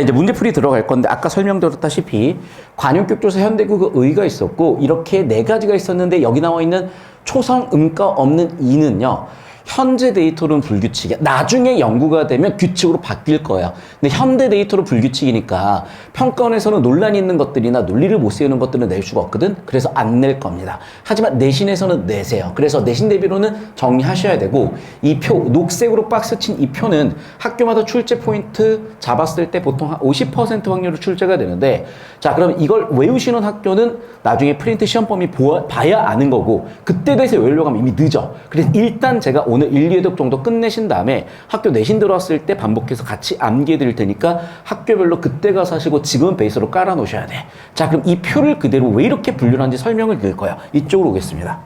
이제 문제풀이 들어갈 건데 아까 설명드렸다시피 관용격조사 현대국어 의가 있었고 이렇게 네 가지가 있었는데 여기 나와 있는 초성 음가 없는 이는요. 현재 데이터로는 불규칙이야. 나중에 연구가 되면 규칙으로 바뀔 거예요. 근데 현대 데이터로 불규칙이니까 평가원에서는 논란이 있는 것들이나 논리를 못 세우는 것들은 낼 수가 없거든. 그래서 안 낼 겁니다. 하지만 내신에서는 내세요. 그래서 내신 대비로는 정리하셔야 되고 이 표, 녹색으로 박스 친 이 표는 학교마다 출제 포인트 잡았을 때 보통 한 50% 확률로 출제가 되는데 자, 그럼 이걸 외우시는 학교는 나중에 프린트 시험 범위 봐야 아는 거고 그때 돼서 외우려고 하면 이미 늦어. 그래서 일단 제가 오늘 1, 2회독 정도 끝내신 다음에 학교 내신 들어왔을 때 반복해서 같이 암기해 드릴 테니까 학교별로 그때 가서 하시고 지금 베이스로 깔아 놓으셔야 돼. 자, 그럼 이 표를 그대로 왜 이렇게 분류를 하는지 설명을 드릴 거예요. 이쪽으로 오겠습니다.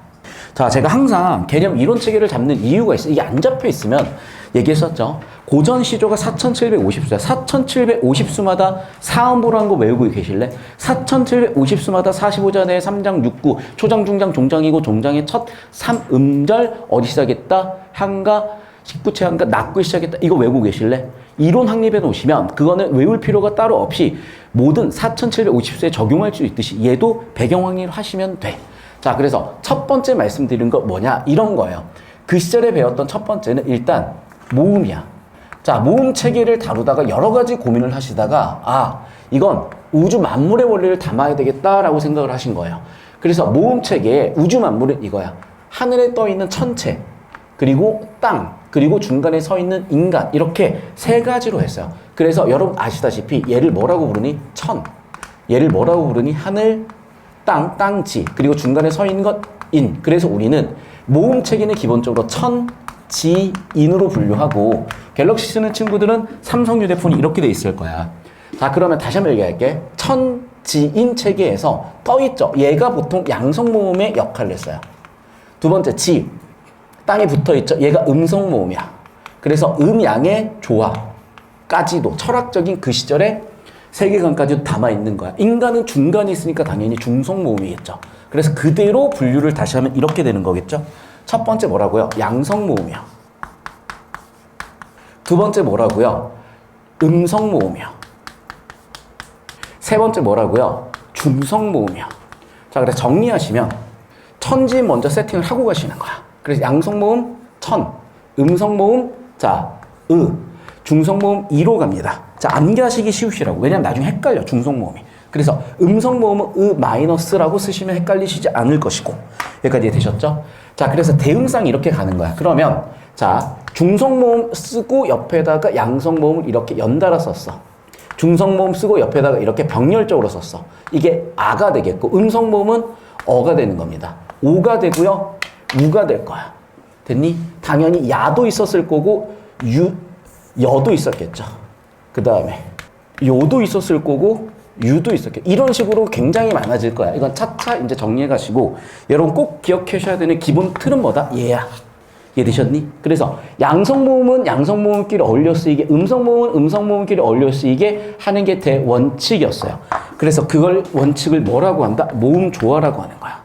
자, 제가 항상 개념 이론 체계를 잡는 이유가 있어요. 이게 안 잡혀 있으면 얘기했었죠. 고전 시조가 4,750수야. 4,750수마다 사음보라는 거 외우고 계실래? 4,750수마다 45잔에 3장 6구, 초장, 중장, 종장이고 종장의 첫 3음절 어디 시작했다? 한가, 19채 한가, 낙구 시작했다. 이거 외우고 계실래? 이론 확립해 놓으시면 그거는 외울 필요가 따로 없이 모든 4,750수에 적용할 수 있듯이 얘도 배경 확립을 하시면 돼. 자, 그래서 첫 번째 말씀드린 거 뭐냐? 이런 거예요. 그 시절에 배웠던 첫 번째는 일단 모음이야. 자, 모음 체계를 다루다가 여러 가지 고민을 하시다가 아, 이건 우주 만물의 원리를 담아야 되겠다라고 생각을 하신 거예요. 그래서 모음 체계의 우주 만물은 이거야. 하늘에 떠 있는 천체, 그리고 땅, 그리고 중간에 서 있는 인간 이렇게 세 가지로 했어요. 그래서 여러분 아시다시피 얘를 뭐라고 부르니? 천. 얘를 뭐라고 부르니? 하늘, 땅, 땅지, 그리고 중간에 서 있는 것 인. 그래서 우리는 모음 체계는 기본적으로 천, 지, 인으로 분류하고 갤럭시 쓰는 친구들은 삼성 휴대폰이 이렇게 돼 있을 거야. 자, 그러면 다시 한번 얘기할게. 천, 지, 인 체계에서 떠 있죠. 얘가 보통 양성 모음의 역할을 했어요. 두 번째 지, 땅에 붙어 있죠. 얘가 음성 모음이야. 그래서 음양의 조화까지도 철학적인 그 시절의 세계관까지도 담아 있는 거야. 인간은 중간에 있으니까 당연히 중성 모음이겠죠. 그래서 그대로 분류를 다시 하면 이렇게 되는 거겠죠. 첫 번째 뭐라고요? 양성 모음이요. 두 번째 뭐라고요? 음성 모음이요. 세 번째 뭐라고요? 중성 모음이요. 자, 그래서 정리하시면 천지 먼저 세팅을 하고 가시는 거야. 그래서 양성 모음 천, 음성 모음 자, 중성 모음 2로 갑니다. 자, 암기하시기 쉬우시라고. 왜냐면 나중에 헷갈려, 중성 모음이. 그래서 음성 모음은 마이너스라고 쓰시면 헷갈리시지 않을 것이고. 여기까지 되셨죠? 자, 그래서 대응상 이렇게 가는 거야. 그러면 자, 중성 모음 쓰고 옆에다가 양성 모음을 이렇게 연달아 썼어. 중성 모음 쓰고 옆에다가 이렇게 병렬적으로 썼어. 이게 아가 되겠고 음성 모음은 어가 되는 겁니다. 오가 되고요. 우가 될 거야. 됐니? 당연히 야도 있었을 거고 여도 있었겠죠. 그 다음에 요도 있었을 거고 유도 있었겠죠. 이런 식으로 굉장히 많아질 거야. 이건 차차 이제 정리해 가시고 여러분 꼭 기억하셔야 되는 기본 틀은 뭐다? 얘야. 이해되셨니? 그래서 양성 모음은 양성 모음끼리 어울려 쓰이게, 음성 모음은 음성 모음끼리 어울려 쓰이게 하는 게 대원칙이었어요. 그래서 그걸 원칙을 뭐라고 한다? 모음 조화라고 하는 거야.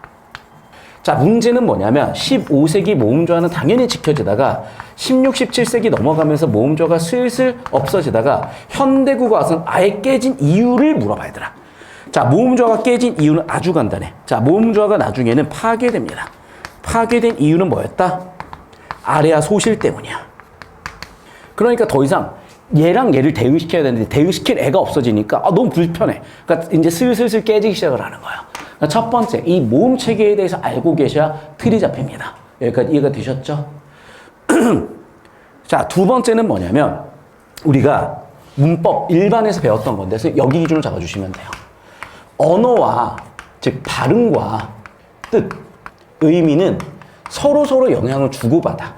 자, 문제는 뭐냐면 15세기 모음조화는 당연히 지켜지다가 16, 17세기 넘어가면서 모음조화가 슬슬 없어지다가 현대국어 와서는 아예 깨진 이유를 물어봐야 되라. 자, 모음조화가 깨진 이유는 아주 간단해. 자, 모음조화가 나중에는 파괴됩니다. 파괴된 이유는 뭐였다? 아래아 소실 때문이야. 그러니까 더 이상 얘랑 얘를 대응시켜야 되는데 대응시킬 애가 없어지니까 너무 불편해. 그러니까 이제 슬슬 깨지기 시작을 하는 거야. 그러니까 첫 번째, 이 모음 체계에 대해서 알고 계셔야 틀이 잡힙니다. 여기까지 이해가 되셨죠? 자, 두 번째는 뭐냐면 우리가 문법 일반에서 배웠던 건데 그래서 여기 기준으로 잡아주시면 돼요. 언어와 즉 발음과 뜻, 의미는 서로 영향을 주고받아.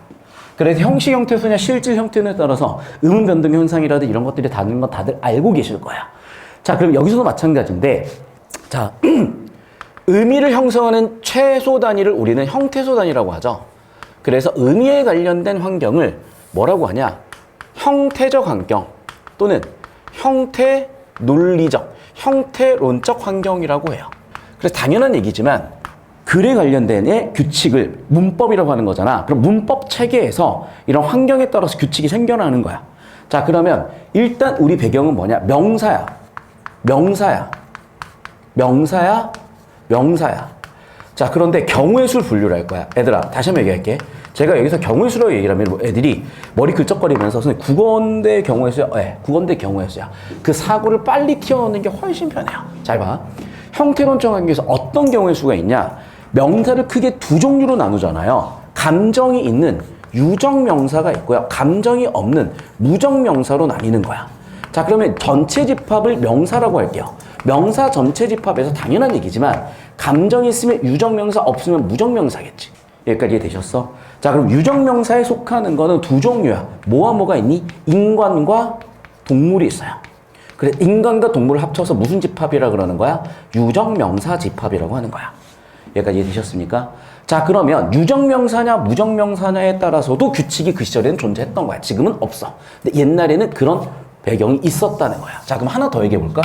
그래서 형식 형태수냐 실질 형태에 따라서 음운 변동 현상이라든 이런 것들이 다른 건 다들 알고 계실 거야. 자, 그럼 여기서도 마찬가지인데 자, 의미를 형성하는 최소 단위를 우리는 형태소 단위라고 하죠. 그래서 의미에 관련된 환경을 뭐라고 하냐? 형태적 환경 또는 형태 논리적, 형태론적 환경이라고 해요. 그래서 당연한 얘기지만 글에 관련된 규칙을 문법이라고 하는 거잖아. 그럼 문법 체계에서 이런 환경에 따라서 규칙이 생겨나는 거야. 자, 그러면 일단 우리 배경은 뭐냐? 명사야. 명사야. 명사야. 명사야. 자, 그런데 경우의 수를 분류를 할 거야. 얘들아, 다시 한번 얘기할게. 제가 여기서 경우의 수라고 얘기를 하면 애들이 머리 긁적거리면서 선생님 국어인데 경우의 수야? 네, 국어인데 경우의 수야. 그 사고를 빨리 튀어넣는 게 훨씬 편해요. 잘 봐. 형태론적 관계에서 어떤 경우의 수가 있냐? 명사를 크게 두 종류로 나누잖아요. 감정이 있는 유정명사가 있고요. 감정이 없는 무정명사로 나뉘는 거야. 자, 그러면 전체 집합을 명사라고 할게요. 명사 전체 집합에서 당연한 얘기지만 감정이 있으면 유정명사, 없으면 무정명사겠지. 여기까지 이해되셨어? 자, 그럼 유정명사에 속하는 거는 두 종류야. 뭐와 뭐가 있니? 인간과 동물이 있어요. 그래, 인간과 동물을 합쳐서 무슨 집합이라 그러는 거야? 유정명사 집합이라고 하는 거야. 여기까지 이해되셨습니까? 자, 그러면 유정명사냐 무정명사냐에 따라서도 규칙이 그 시절에는 존재했던 거야. 지금은 없어. 근데 옛날에는 그런 배경이 있었다는 거야. 자, 그럼 하나 더 얘기해 볼까?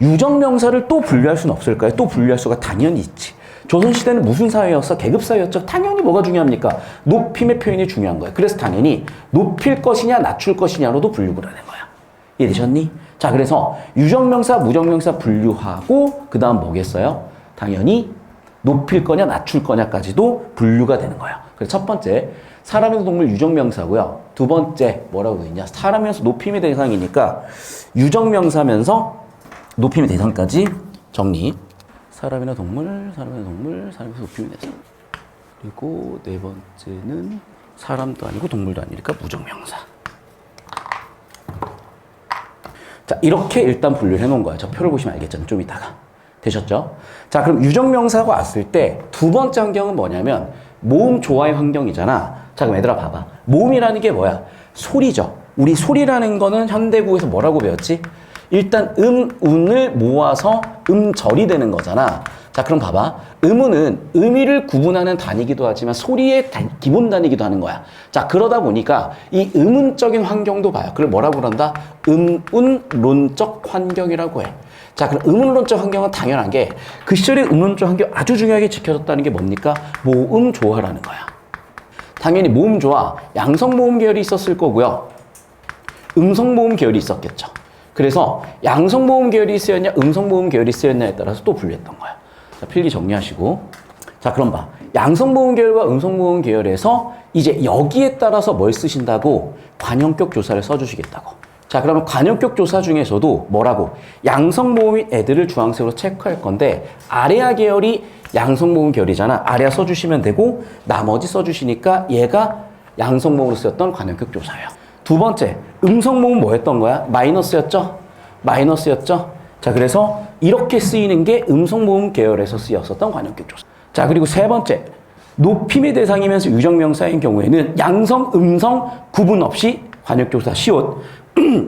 유정명사를 또 분류할 수는 없을까요? 또 분류할 수가 당연히 있지. 조선시대는 무슨 사회였어? 계급사회였죠. 당연히 뭐가 중요합니까? 높임의 표현이 중요한 거야. 그래서 당연히 높일 것이냐 낮출 것이냐로도 분류를 하는 거야. 이해되셨니? 자, 그래서 유정명사, 무정명사 분류하고 그 다음 뭐겠어요? 당연히 높일 거냐 낮출 거냐까지도 분류가 되는 거야. 그래서 첫 번째, 사람에서 동물 유정명사고요. 두 번째 뭐라고 되어 있냐? 사람에서 높임의 대상이니까 유정명사면서 높임의 대상까지 정리. 사람이나 동물, 사람이나 동물, 사람에서 높임의 대상. 그리고 네 번째는 사람도 아니고 동물도 아니니까 무정명사. 자, 이렇게 일단 분류를 해놓은 거야. 저 표를 보시면 알겠죠? 좀 이따가. 되셨죠? 자, 그럼 유정명사가 왔을 때 두 번째 환경은 뭐냐면 모음 조화의 환경이잖아. 자, 그럼 얘들아 봐봐. 모음이라는 게 뭐야? 소리죠. 우리 소리라는 거는 현대국에서 뭐라고 배웠지? 일단 운을 모아서 음절이 되는 거잖아. 자, 그럼 봐봐. 음운은 의미를 구분하는 단위이기도 하지만 소리의 기본 단위이기도 하는 거야. 자, 그러다 보니까 이 음운적인 환경도 봐요. 그걸 뭐라고 그런다? 음운론적 환경이라고 해. 자, 그럼 음운론적 환경은 당연한 게 그 시절의 음운론적 환경 아주 중요하게 지켜졌다는 게 뭡니까? 모음 조화라는 거야. 당연히 모음 조화, 양성 모음 계열이 있었을 거고요. 음성 모음 계열이 있었겠죠. 그래서 양성 모음 계열이 쓰였냐, 음성 모음 계열이 쓰였냐에 따라서 또 분류했던 거야. 자, 필기 정리하시고. 자, 그럼 봐. 양성 모음 계열과 음성 모음 계열에서 이제 여기에 따라서 뭘 쓰신다고? 관형격 조사를 써주시겠다고. 자, 그러면 관형격 조사 중에서도 뭐라고? 양성 모음인 애들을 주황색으로 체크할 건데 아래아 계열이 양성 모음 계열이잖아. 아래아 써주시면 되고 나머지 써주시니까 얘가 양성 모음으로 쓰였던 관형격 조사예요. 두 번째, 음성 모음 뭐였던 거야? 마이너스였죠? 마이너스였죠? 자, 그래서 이렇게 쓰이는 게 음성 모음 계열에서 쓰였었던 관형격 조사. 자, 그리고 세 번째, 높임의 대상이면서 유정명사인 경우에는 양성, 음성 구분 없이 관형격 조사 시옷,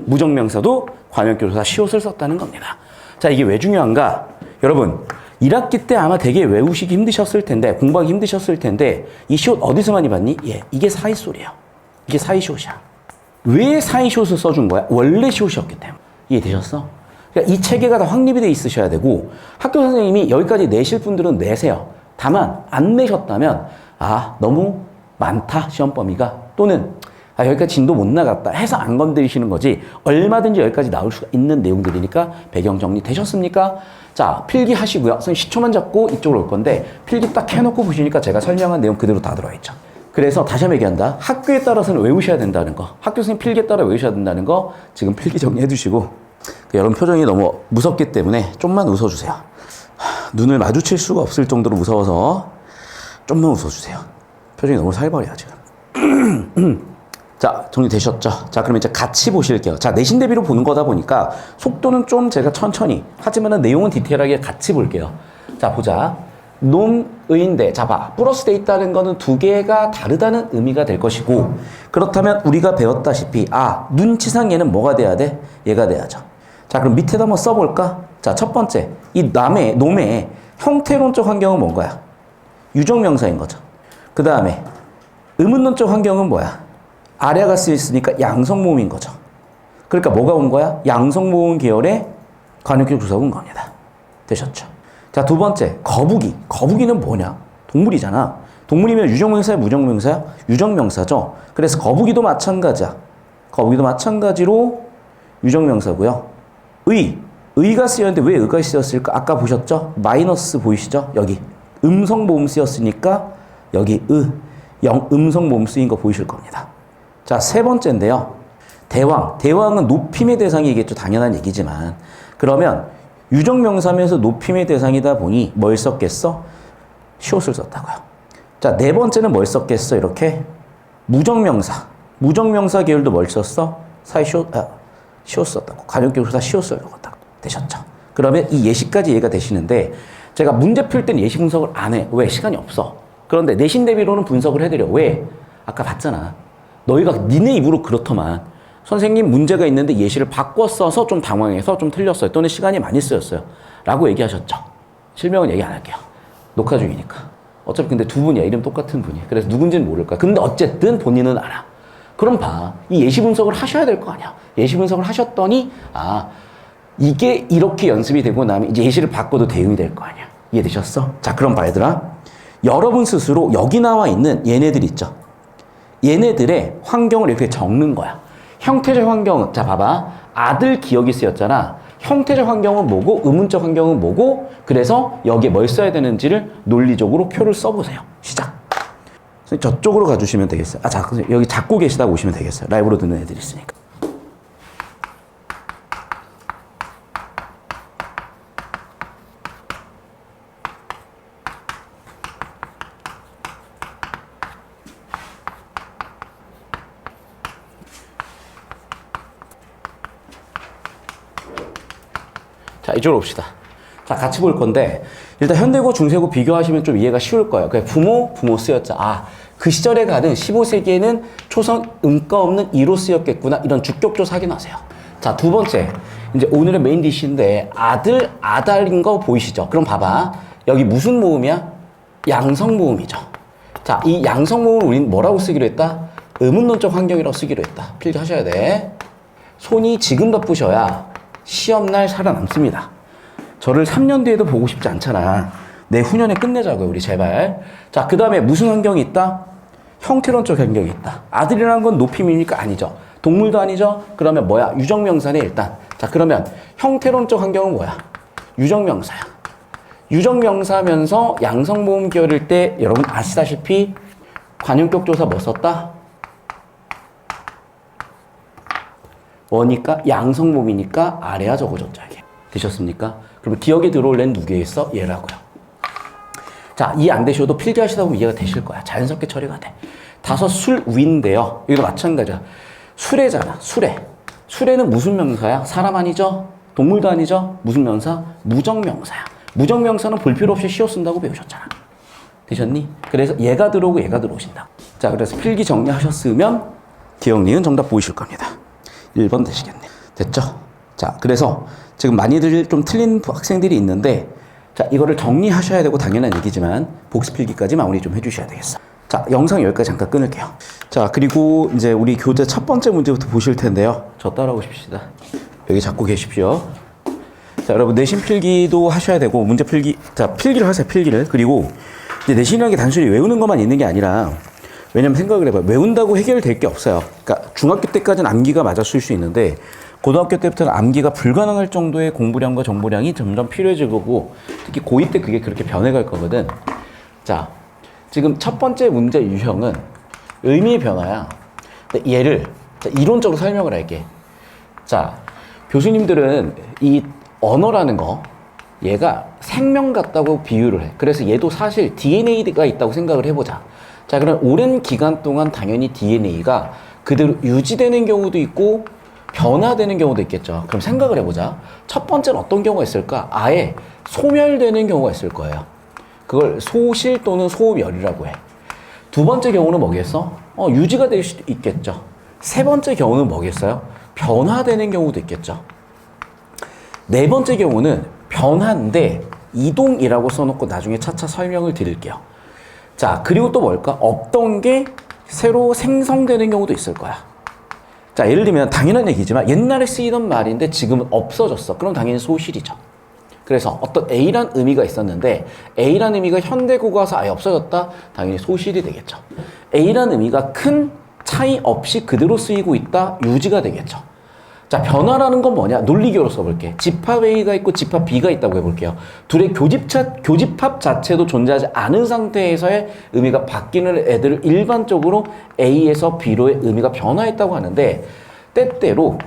무정명사도 관형격 조사 시옷을 썼다는 겁니다. 자, 이게 왜 중요한가? 여러분, 1학기 때 아마 되게 외우시기 힘드셨을 텐데, 공부하기 힘드셨을 텐데, 이 시옷 어디서 많이 봤니? 예, 이게 사이소리야. 이게 사이시옷이야. 왜 사이시옷을 써준 거야? 원래 시옷이었기 때문에. 이해되셨어? 그러니까 이 체계가 다 확립이 돼 있으셔야 되고, 학교 선생님이 여기까지 내실 분들은 내세요. 다만, 안 내셨다면, 아, 너무 많다, 시험 범위가. 또는, 아, 여기까지 진도 못 나갔다 해서 안 건드리시는 거지 얼마든지 여기까지 나올 수가 있는 내용들이니까 배경 정리 되셨습니까? 자, 필기 하시고요. 선생님 시초만 잡고 이쪽으로 올 건데 필기 딱 해놓고 보시니까 제가 설명한 내용 그대로 다 들어와 있죠. 그래서 다시 한번 얘기한다. 학교에 따라서는 외우셔야 된다는 거. 학교 선생님 필기에 따라 외우셔야 된다는 거 지금 필기 정리해 두시고 여러분 표정이 너무 무섭기 때문에 좀만 웃어주세요. 눈을 마주칠 수가 없을 정도로 무서워서 좀만 웃어주세요. 표정이 너무 살벌해요 지금. 자, 정리되셨죠? 자, 그럼 이제 같이 보실게요. 자, 내신 대비로 보는 거다 보니까 속도는 좀 제가 천천히, 하지만 내용은 디테일하게 같이 볼게요. 자, 보자. 논의인데, 자, 봐. 플러스 돼 있다는 거는 두 개가 다르다는 의미가 될 것이고, 그렇다면 우리가 배웠다시피, 아, 눈치상 얘는 뭐가 돼야 돼? 얘가 돼야죠. 자, 그럼 밑에다 한번 써볼까? 자, 첫 번째. 이 놈의 형태론적 환경은 뭔 거야? 유정명사인 거죠. 그 다음에, 의문론적 환경은 뭐야? 아래가 쓰였으니까 양성모음인 거죠. 그러니까 뭐가 온 거야? 양성모음 계열의 관형격 조사가 온 겁니다. 되셨죠? 자, 두 번째, 거북이. 거북이는 뭐냐? 동물이잖아. 동물이면 유정명사야, 무정명사야? 유정명사죠. 그래서 거북이도 마찬가지야. 거기도 마찬가지로 유정명사고요. 의가 쓰였는데 왜 의가 쓰였을까? 아까 보셨죠? 마이너스 보이시죠? 여기 음성 모음 쓰였으니까 여기 음성 모음 쓰인 거 보이실 겁니다. 자, 세 번째인데요. 대왕은 높임의 대상이겠죠. 당연한 얘기지만. 그러면 유정명사면서 높임의 대상이다 보니 뭘 썼겠어? 시옷을 썼다고요. 자, 네 번째는 뭘 썼겠어? 이렇게 무정명사 계열도 뭘 썼어? 시옷 썼다고. 관용격사 시옷 썼다고 되셨죠. 그러면 이 예시까지 이해가 되시는데 제가 문제 풀 땐 예시 분석을 안 해. 왜? 시간이 없어. 그런데 내신 대비로는 분석을 해드려. 왜? 아까 봤잖아. 너희가 니네 입으로 그렇더만 선생님 문제가 있는데 예시를 바꿔 써서 좀 당황해서 좀 틀렸어요. 또는 시간이 많이 쓰였어요. 라고 얘기하셨죠. 실명은 얘기 안 할게요. 녹화 중이니까. 어차피 근데 두 분이야. 이름 똑같은 분이. 그래서 누군지는 모를 거야. 근데 어쨌든 본인은 알아. 그럼 봐. 이 예시 분석을 하셔야 될 거 아니야. 예시 분석을 하셨더니 이게 이렇게 연습이 되고 나면 이제 예시를 바꿔도 대응이 될 거 아니야. 이해되셨어? 자, 그럼 봐 얘들아. 여러분 스스로 여기 나와 있는 얘네들 있죠. 얘네들의 환경을 이렇게 적는 거야. 형태적 환경은 자 봐봐. 아들 기억이 쓰였잖아. 형태적 환경은 뭐고 의문적 환경은 뭐고 그래서 여기에 뭘 써야 되는지를 논리적으로 표를 써보세요. 시작. 저쪽으로 가주시면 되겠어요. 자, 여기 잡고 계시다 보시면 되겠어요. 라이브로 듣는 애들이 있으니까. 자, 이쪽으로 봅시다. 자, 같이 볼 건데 일단 현대고 중세고 비교하시면 좀 이해가 쉬울 거예요. 그래, 부모 쓰였죠. 그 시절에 가든 15세기에는 초성 음가 없는 이로 쓰였겠구나. 이런 주격조사 확인하세요. 자, 두 번째. 이제 오늘의 메인 디시인데 아달인 거 보이시죠? 그럼 봐봐. 여기 무슨 모음이야? 양성 모음이죠. 자, 이 양성 모음을 우리는 뭐라고 쓰기로 했다? 의문론적 환경이라고 쓰기로 했다. 필기하셔야 돼. 손이 지금 바쁘셔야 시험날 살아남습니다. 저를 3년 뒤에도 보고 싶지 않잖아. 내후년에 끝내자고요, 우리 제발. 자, 그 다음에 무슨 환경이 있다? 형태론적 환경이 있다. 아들이라는 건 높임이니까 아니죠. 동물도 아니죠? 그러면 뭐야? 유정명사네, 일단. 자, 그러면 형태론적 환경은 뭐야? 유정명사야. 유정명사면서 양성모음 계열일 때 여러분 아시다시피 관용격 조사 뭐 썼다? 뭐니까? 양성모음이니까 아래야 적어줬죠, 이게. 되셨습니까? 그러면 기억에 들어올 애는 누구겠어? 얘라고요. 자, 이해 안 되셔도 필기하시다 보면 이해가 되실 거야. 자연스럽게 처리가 돼. 다섯 술 위인데요. 여기도 마찬가지야. 수레잖아. 수레는 무슨 명사야? 사람 아니죠? 동물도 아니죠? 무슨 명사? 무정명사야. 무정명사는 볼 필요 없이 시옷 쓴다고 배우셨잖아. 되셨니? 그래서 얘가 들어오고 얘가 들어오신다. 자, 그래서 필기 정리하셨으면 기억, 니은 정답 보이실 겁니다. 1번 되시겠네. 됐죠? 자, 그래서 지금 많이들 좀 틀린 학생들이 있는데 자, 이거를 정리하셔야 되고 당연한 얘기지만 복습 필기까지 마무리 좀 해주셔야 되겠어. 자, 영상 여기까지 잠깐 끊을게요. 자, 그리고 이제 우리 교재 첫 번째 문제부터 보실 텐데요. 저 따라오십시다. 여기 잡고 계십시오. 자, 여러분 내신 필기도 하셔야 되고 문제 필기, 자, 필기를 하세요. 필기를. 그리고 이제 내신이라는 게 단순히 외우는 것만 있는 게 아니라 왜냐면 생각을 해봐요. 외운다고 해결될 게 없어요. 그러니까 중학교 때까지는 암기가 맞아 쓸 수 있는데 고등학교 때부터는 암기가 불가능할 정도의 공부량과 정보량이 점점 필요해질 거고 특히 고2 때 그게 그렇게 변해갈 거거든. 자, 지금 첫 번째 문제 유형은 의미의 변화야. 얘를 자, 이론적으로 설명을 할게. 자, 교수님들은 이 언어라는 거 얘가 생명 같다고 비유를 해. 그래서 얘도 사실 DNA가 있다고 생각을 해보자. 자, 그럼 오랜 기간 동안 당연히 DNA가 그대로 유지되는 경우도 있고 변화되는 경우도 있겠죠. 그럼 생각을 해보자. 첫 번째는 어떤 경우가 있을까? 아예 소멸되는 경우가 있을 거예요. 그걸 소실 또는 소멸이라고 해. 두 번째 경우는 뭐겠어? 유지가 될 수도 있겠죠. 세 번째 경우는 뭐겠어요? 변화되는 경우도 있겠죠. 네 번째 경우는 변화인데 이동이라고 써놓고 나중에 차차 설명을 드릴게요. 자, 그리고 또 뭘까? 없던 게 새로 생성되는 경우도 있을 거야. 자, 예를 들면 당연한 얘기지만 옛날에 쓰이던 말인데 지금은 없어졌어. 그럼 당연히 소실이죠. 그래서 어떤 A란 의미가 있었는데 A란 의미가 현대국어에서 아예 없어졌다? 당연히 소실이 되겠죠. A란 의미가 큰 차이 없이 그대로 쓰이고 있다, 유지가 되겠죠. 자, 변화라는 건 뭐냐? 논리교로 써볼게. 집합 A가 있고 집합 B가 있다고 해볼게요. 둘의 교집합 자체도 존재하지 않은 상태에서의 의미가 바뀌는 애들을 일반적으로 A에서 B로의 의미가 변화했다고 하는데, 때때로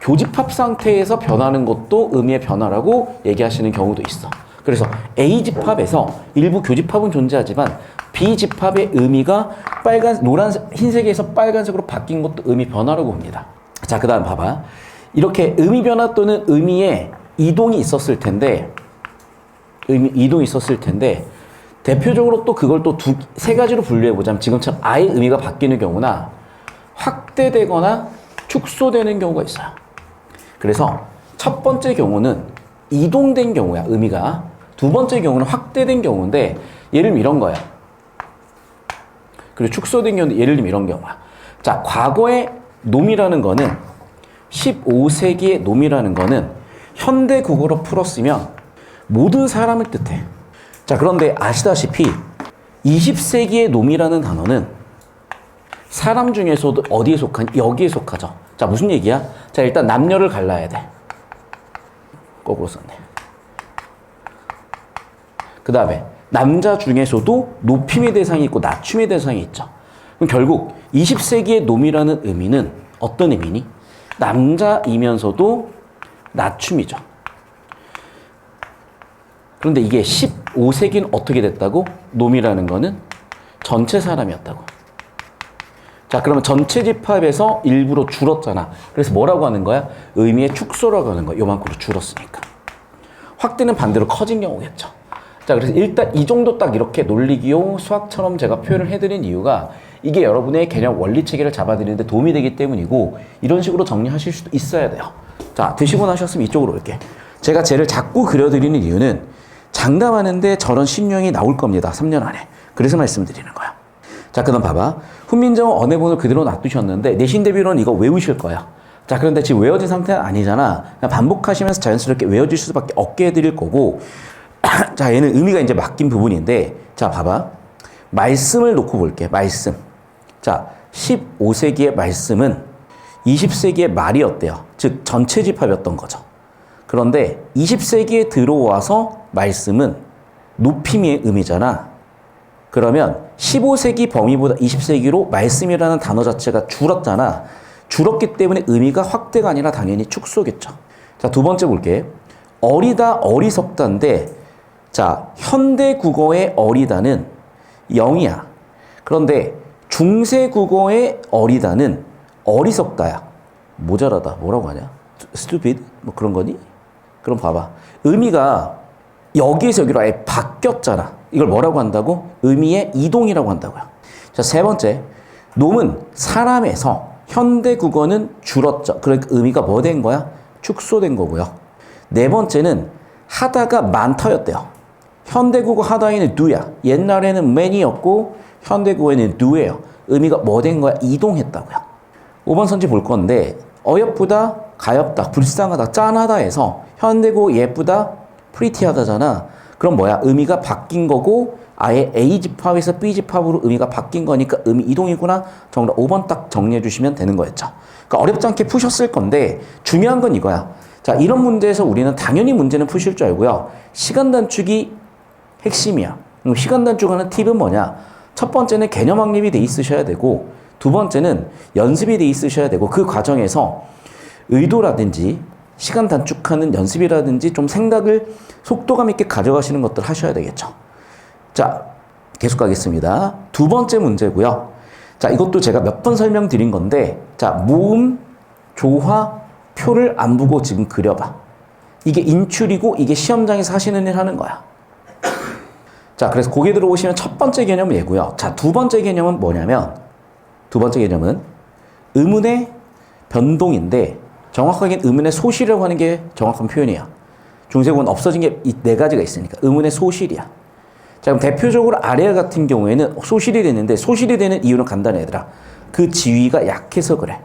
교집합 상태에서 변하는 것도 의미의 변화라고 얘기하시는 경우도 있어. 그래서 A 집합에서 일부 교집합은 존재하지만 B 집합의 의미가 흰색에서 빨간색으로 바뀐 것도 의미 변화라고 봅니다. 자, 그 다음 봐봐. 이렇게 의미 변화 또는 의미의 이동이 있었을 텐데, 대표적으로 또 그걸 또 세 가지로 분류해보자면 지금처럼 아예 의미가 바뀌는 경우나 확대되거나 축소되는 경우가 있어요. 그래서 첫 번째 경우는 이동된 경우야, 의미가. 두 번째 경우는 확대된 경우인데, 예를 들면 이런 거야. 그리고 축소된 경우는 예를 들면 이런 경우야. 자, 과거의 놈이라는 거는 15세기의 놈이라는 거는 현대 국어로 풀었으면 모든 사람을 뜻해. 자, 그런데 아시다시피 20세기의 놈이라는 단어는 사람 중에서도 어디에 속하니? 여기에 속하죠. 자, 무슨 얘기야? 자, 일단 남녀를 갈라야 돼. 거꾸로 썼네. 그 다음에 남자 중에서도 높임의 대상이 있고 낮춤의 대상이 있죠. 그럼 결국 20세기의 놈이라는 의미는 어떤 의미니? 남자이면서도 낮춤이죠. 그런데 이게 15세기는 어떻게 됐다고? 놈이라는 거는 전체 사람이었다고. 자, 그러면 전체 집합에서 일부러 줄었잖아. 그래서 뭐라고 하는 거야? 의미의 축소라고 하는 거야. 요만큼으로 줄었으니까. 확대는 반대로 커진 경우겠죠. 자, 그래서 일단 이 정도 딱 이렇게 논리기호 수학처럼 제가 표현을 해드린 이유가 이게 여러분의 개념 원리 체계를 잡아드리는데 도움이 되기 때문이고, 이런 식으로 정리하실 수도 있어야 돼요. 자, 드시고 나셨으면 이쪽으로 올게. 제가 쟤를 자꾸 그려드리는 이유는 장담하는데 저런 신유형이 나올 겁니다. 3년 안에. 그래서 말씀드리는 거야. 자, 그다음 봐봐. 훈민정음 언해본을 그대로 놔두셨는데 내신 대비로는 이거 외우실 거야. 자, 그런데 지금 외워진 상태는 아니잖아. 그냥 반복하시면서 자연스럽게 외워질 수밖에 없게 해드릴 거고, 자, 얘는 의미가 이제 맡긴 부분인데, 자, 봐봐. 말씀을 놓고 볼게. 말씀. 자, 15세기의 말씀은 20세기의 말이었대요. 즉, 전체 집합이었던 거죠. 그런데 20세기에 들어와서 말씀은 높임의 의미잖아. 그러면 15세기 범위보다 20세기로 말씀이라는 단어 자체가 줄었잖아. 줄었기 때문에 의미가 확대가 아니라 당연히 축소겠죠. 자, 두 번째 볼게. 어리다, 어리석다인데, 자, 현대 국어의 어리다는 0이야. 그런데 중세 국어의 어리다는 어리석다야. 모자라다. 뭐라고 하냐? stupid? 뭐 그런 거니? 그럼 봐봐. 의미가 여기에서 여기로 아예 바뀌었잖아. 이걸 뭐라고 한다고? 의미의 이동이라고 한다고요. 자, 세 번째. 놈은 사람에서 현대 국어는 줄었죠. 그러니까 의미가 뭐 된 거야? 축소된 거고요. 네 번째는 하다가 많다였대요. 현대 국어 하다에는 do야. 옛날에는 man이었고 현대 국어에는 do예요. 의미가 뭐 된 거야? 이동했다고요. 5번 선지 볼 건데, 어여쁘다, 가엽다, 불쌍하다, 짠하다에서 현대국어 예쁘다, 프리티하다잖아. 그럼 뭐야? 의미가 바뀐 거고 아예 A 집합에서 B 집합으로 의미가 바뀐 거니까 의미 이동이구나. 정답 5번 딱 정리해 주시면 되는 거였죠. 그러니까 어렵지 않게 푸셨을 건데 중요한 건 이거야. 자, 이런 문제에서 우리는 당연히 문제는 푸실 줄 알고요. 시간 단축이 핵심이야. 시간 단축하는 팁은 뭐냐? 첫 번째는 개념 확립이 돼 있으셔야 되고, 두 번째는 연습이 돼 있으셔야 되고, 그 과정에서 의도라든지 시간 단축하는 연습이라든지 좀 생각을 속도감 있게 가져가시는 것들 하셔야 되겠죠. 자, 계속 가겠습니다. 두 번째 문제고요. 자, 이것도 제가 몇 번 설명드린 건데, 자, 모음, 조화, 표를 안 보고 지금 그려봐. 이게 인출이고 이게 시험장에서 하시는 일 하는 거야. 자, 그래서 고개 들어오시면 첫 번째 개념은 얘고요. 자, 두 번째 개념은 뭐냐면, 두 번째 개념은 의문의 변동인데, 정확하게는 의문의 소실이라고 하는 게 정확한 표현이야. 중세국어는 없어진 게 이 네 가지가 있으니까 의문의 소실이야. 자, 그럼 대표적으로 아래와 같은 경우에는 소실이 되는데, 소실이 되는 이유는 간단해 얘들아. 그 지위가 약해서 그래.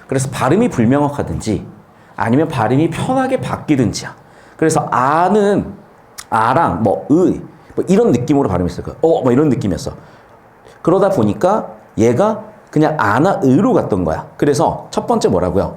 그래서 발음이 불명확하든지 아니면 발음이 편하게 바뀌든지야. 그래서 아는 아랑 뭐 이런 느낌으로 발음했을 거야. 뭐 이런 느낌이었어. 그러다 보니까 얘가 그냥 아나 으로 갔던 거야. 그래서 첫 번째 뭐라고요?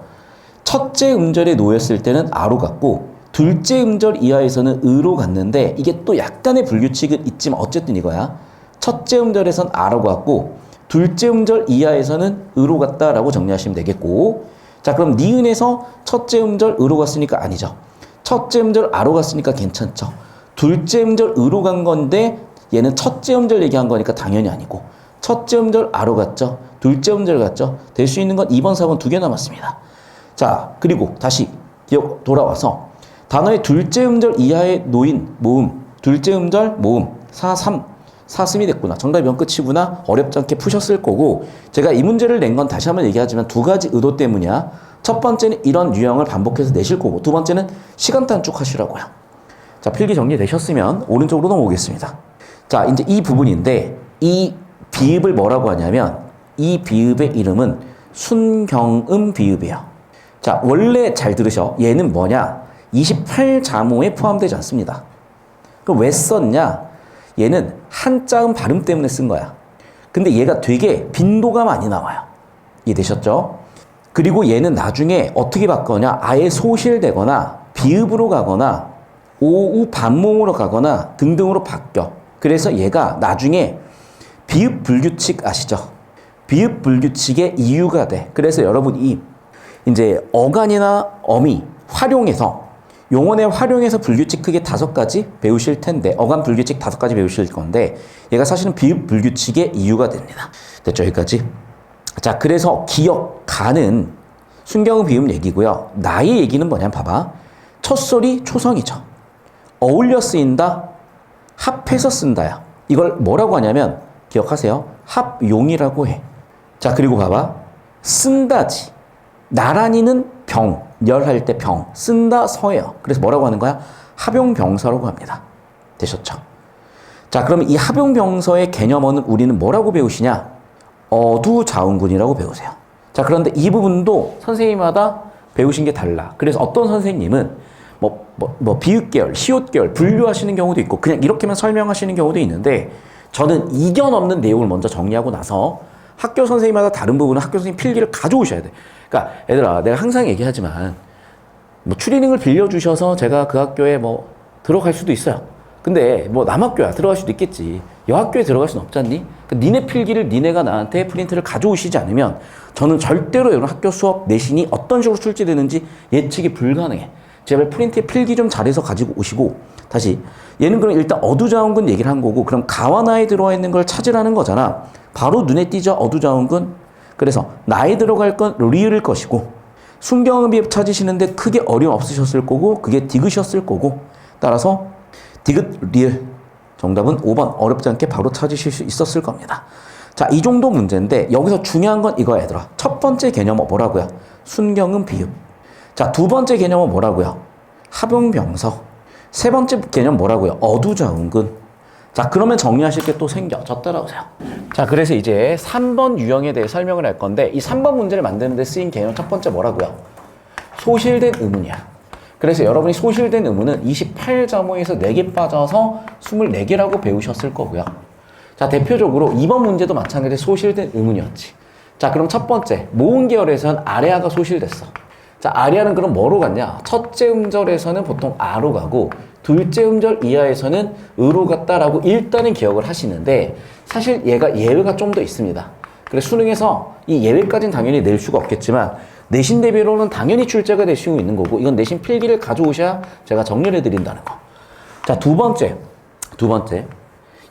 첫째 음절에 놓였을 때는 아로 갔고 둘째 음절 이하에서는 으로 갔는데 이게 또 약간의 불규칙은 있지만 어쨌든 이거야. 첫째 음절에선 아로 갔고 둘째 음절 이하에서는 으로 갔다라고 정리하시면 되겠고 자 그럼 니은에서 첫째 음절 으로 갔으니까 아니죠. 첫째 음절 아로 갔으니까 괜찮죠. 둘째 음절 으로 간 건데 얘는 첫째 음절 얘기한 거니까 당연히 아니고 첫째 음절 아로 갔죠. 둘째 음절 갔죠. 될 수 있는 건 2번, 4번 두 개 남았습니다. 자 그리고 다시 기억 돌아와서 단어의 둘째 음절 이하에 놓인 모음 둘째 음절 모음 사슴이 됐구나. 정답이 면 끝이구나. 어렵지 않게 푸셨을 거고 제가 이 문제를 낸 건 다시 한번 얘기하지만 두 가지 의도 때문이야. 첫 번째는 이런 유형을 반복해서 내실 거고 두 번째는 시간 단축하시라고요. 자 필기 정리되셨으면 오른쪽으로 넘어오겠습니다. 자 이제 이 부분인데 이 비읍을 뭐라고 하냐면 이 비읍의 이름은 순경음 비읍이에요. 자 원래 잘 들으셔. 얘는 뭐냐? 28자모에 포함되지 않습니다. 그럼 왜 썼냐? 얘는 한자음 발음 때문에 쓴 거야. 근데 얘가 되게 빈도가 많이 나와요. 이해되셨죠? 그리고 얘는 나중에 어떻게 바꾸냐? 아예 소실되거나 비읍으로 가거나 오우 반모음으로 가거나 등등으로 바뀌어. 그래서 얘가 나중에 비읍 불규칙 아시죠? 비읍 불규칙의 이유가 돼. 그래서 여러분이 이제 어간이나 어미 활용해서 용언에 활용해서 불규칙 크게 5가지 배우실 텐데 어간 불규칙 5가지 배우실 건데 얘가 사실은 비읍 불규칙의 이유가 됩니다. 됐죠? 여기까지. 자 그래서 기억, 가는 순경음 비읍 얘기고요. 나의 얘기는 뭐냐면 봐봐. 첫소리 초성이죠. 어울려 쓰인다, 합해서 쓴다야. 이걸 뭐라고 하냐면 기억하세요. 합용이라고 해. 자 그리고 봐봐. 쓴다지. 나란히는 병, 열할 때 병, 쓴다 서예요. 그래서 뭐라고 하는 거야? 합용병서라고 합니다. 되셨죠? 자 그럼 이 합용병서의 개념어는 우리는 뭐라고 배우시냐? 어두자운군이라고 배우세요. 자 그런데 이 부분도 선생님마다 배우신 게 달라. 그래서 어떤 선생님은 비읍계열, 시옷계열 분류하시는 경우도 있고 그냥 이렇게만 설명하시는 경우도 있는데 저는 이견 없는 내용을 먼저 정리하고 나서 학교 선생님마다 다른 부분은 학교 선생님 필기를 가져오셔야 돼. 그러니까 얘들아 내가 항상 얘기하지만 추리닝을 빌려주셔서 제가 그 학교에 들어갈 수도 있어요. 근데 남학교야 들어갈 수도 있겠지. 여학교에 들어갈 수는 없잖니? 그러니까 니네 필기를 니네가 나한테 프린트를 가져오시지 않으면 저는 절대로 이런 학교 수업 내신이 어떤 식으로 출제되는지 예측이 불가능해. 제발 프린트에 필기 좀 잘해서 가지고 오시고 다시 얘는 그럼 일단 어두자운근 얘기를 한 거고 그럼 가와나에 들어와 있는 걸 찾으라는 거잖아. 바로 눈에 띄죠 어두자운근. 그래서 나에 들어갈 건 리을일 것이고 순경음 비읍 찾으시는데 크게 어려움 없으셨을 거고 그게 디귿이었을 거고 따라서 디귿 리을 정답은 5번 어렵지 않게 바로 찾으실 수 있었을 겁니다. 자, 이 정도 문제인데 여기서 중요한 건 이거야 얘들아. 첫 번째 개념은 뭐라고요? 순경음 비읍. 자, 두 번째 개념은 뭐라고요? 합용병서. 세 번째 개념 뭐라고요? 어두자운근. 자, 그러면 정리하실 게 또 생겨. 저 따라오세요. 자, 그래서 이제 3번 유형에 대해 설명을 할 건데 이 3번 문제를 만드는 데 쓰인 개념 첫 번째 뭐라고요? 소실된 의문이야. 그래서 여러분이 소실된 의문은 28자모에서 4개 빠져서 24개라고 배우셨을 거고요. 자, 대표적으로 2번 문제도 마찬가지로 소실된 의문이었지. 자, 그럼 첫 번째 모음 계열에서는 아래아가 소실됐어. 자, 아리아는 그럼 뭐로 갔냐? 첫째 음절에서는 보통 아로 가고 둘째 음절 이하에서는 으로 갔다라고 일단은 기억을 하시는데 사실 얘가 예외가 좀 더 있습니다. 그래서 수능에서 이 예외까지는 당연히 낼 수가 없겠지만 내신 대비로는 당연히 출제가 될 수 있는 거고 이건 내신 필기를 가져오셔야 제가 정리를 해드린다는 거. 자, 두 번째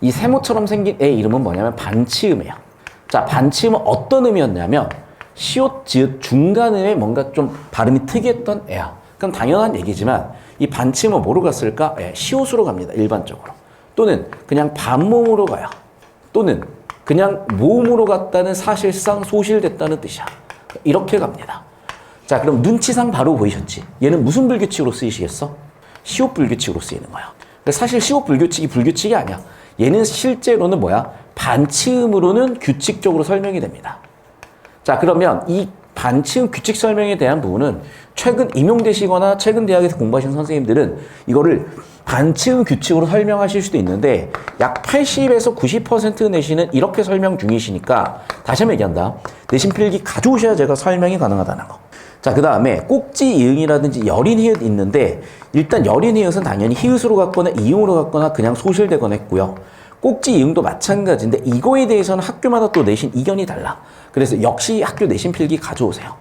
이 세모처럼 생긴 애 이름은 뭐냐면 반치음이에요. 자, 반치음은 어떤 음이었냐면 시옷, 지읒 중간음에 뭔가 좀 발음이 특이했던 애야. 그럼 당연한 얘기지만 이 반치음은 뭐로 갔을까? 시옷으로 갑니다. 일반적으로. 또는 그냥 반모음으로 가요. 또는 그냥 모음으로 갔다는 사실상 소실됐다는 뜻이야. 이렇게 갑니다. 자, 그럼 눈치상 바로 보이셨지? 얘는 무슨 불규칙으로 쓰이시겠어? 시옷 불규칙으로 쓰이는 거야. 근데 사실 시옷 불규칙이 불규칙이 아니야. 얘는 실제로는 뭐야? 반치음으로는 규칙적으로 설명이 됩니다. 자, 그러면 이 반치음 규칙 설명에 대한 부분은 최근 임용되시거나 최근 대학에서 공부하신 선생님들은 이거를 반치음 규칙으로 설명하실 수도 있는데 약 80에서 90% 내신은 이렇게 설명 중이시니까 다시 한번 얘기한다. 내신 필기 가져오셔야 제가 설명이 가능하다는 거. 자, 그 다음에 꼭지 이응이라든지 여린 히읗 있는데 일단 여린 히읗은 당연히 히읗으로 갔거나 이응으로 갔거나 그냥 소실되거나 했고요. 꼭지 이응도 마찬가지인데 이거에 대해서는 학교마다 또 내신 이견이 달라. 그래서 역시 학교 내신 필기 가져오세요.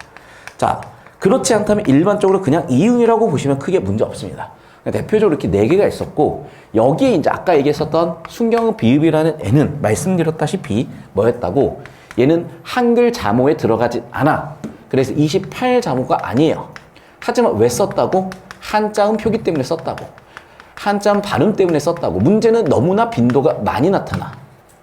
자, 그렇지 않다면 일반적으로 그냥 이응이라고 보시면 크게 문제 없습니다. 대표적으로 이렇게 4개가 있었고 여기에 이제 아까 얘기했었던 순경은 비읍이라는 애는 말씀드렸다시피 뭐였다고 얘는 한글 자모에 들어가지 않아. 그래서 28자모가 아니에요. 하지만 왜 썼다고? 한자음 표기 때문에 썼다고. 한자음 발음 때문에 썼다고. 문제는 너무나 빈도가 많이 나타나.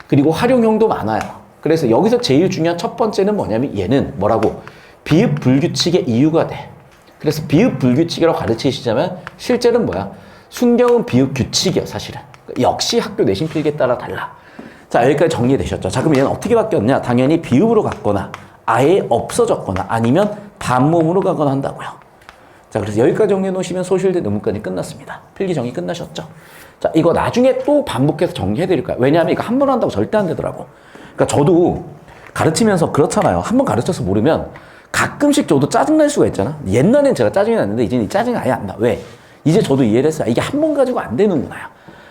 그리고 활용형도 많아요. 그래서 여기서 제일 중요한 첫 번째는 뭐냐면 얘는 뭐라고? 비읍 불규칙의 이유가 돼. 그래서 비읍 불규칙이라고 가르치시자면 실제는 뭐야? 순경은 비읍 규칙이야 사실은. 역시 학교 내신 필기에 따라 달라. 자, 여기까지 정리되셨죠? 자, 그럼 얘는 어떻게 바뀌었냐? 당연히 비읍으로 갔거나 아예 없어졌거나 아니면 반모음으로 가거나 한다고요. 자, 그래서 여기까지 정리해 놓으시면 소실된 의문까지 끝났습니다. 필기 정리 끝나셨죠? 자, 이거 나중에 또 반복해서 정리해 드릴 거예요. 왜냐하면 이거 한 번 한다고 절대 안 되더라고. 그러니까 저도 가르치면서 그렇잖아요. 한 번 가르쳐서 모르면 가끔씩 저도 짜증날 수가 있잖아. 옛날엔 제가 짜증이 났는데 이제는 짜증이 아예 안 나. 왜? 이제 저도 이해를 했어요. 이게 한 번 가지고 안 되는구나요.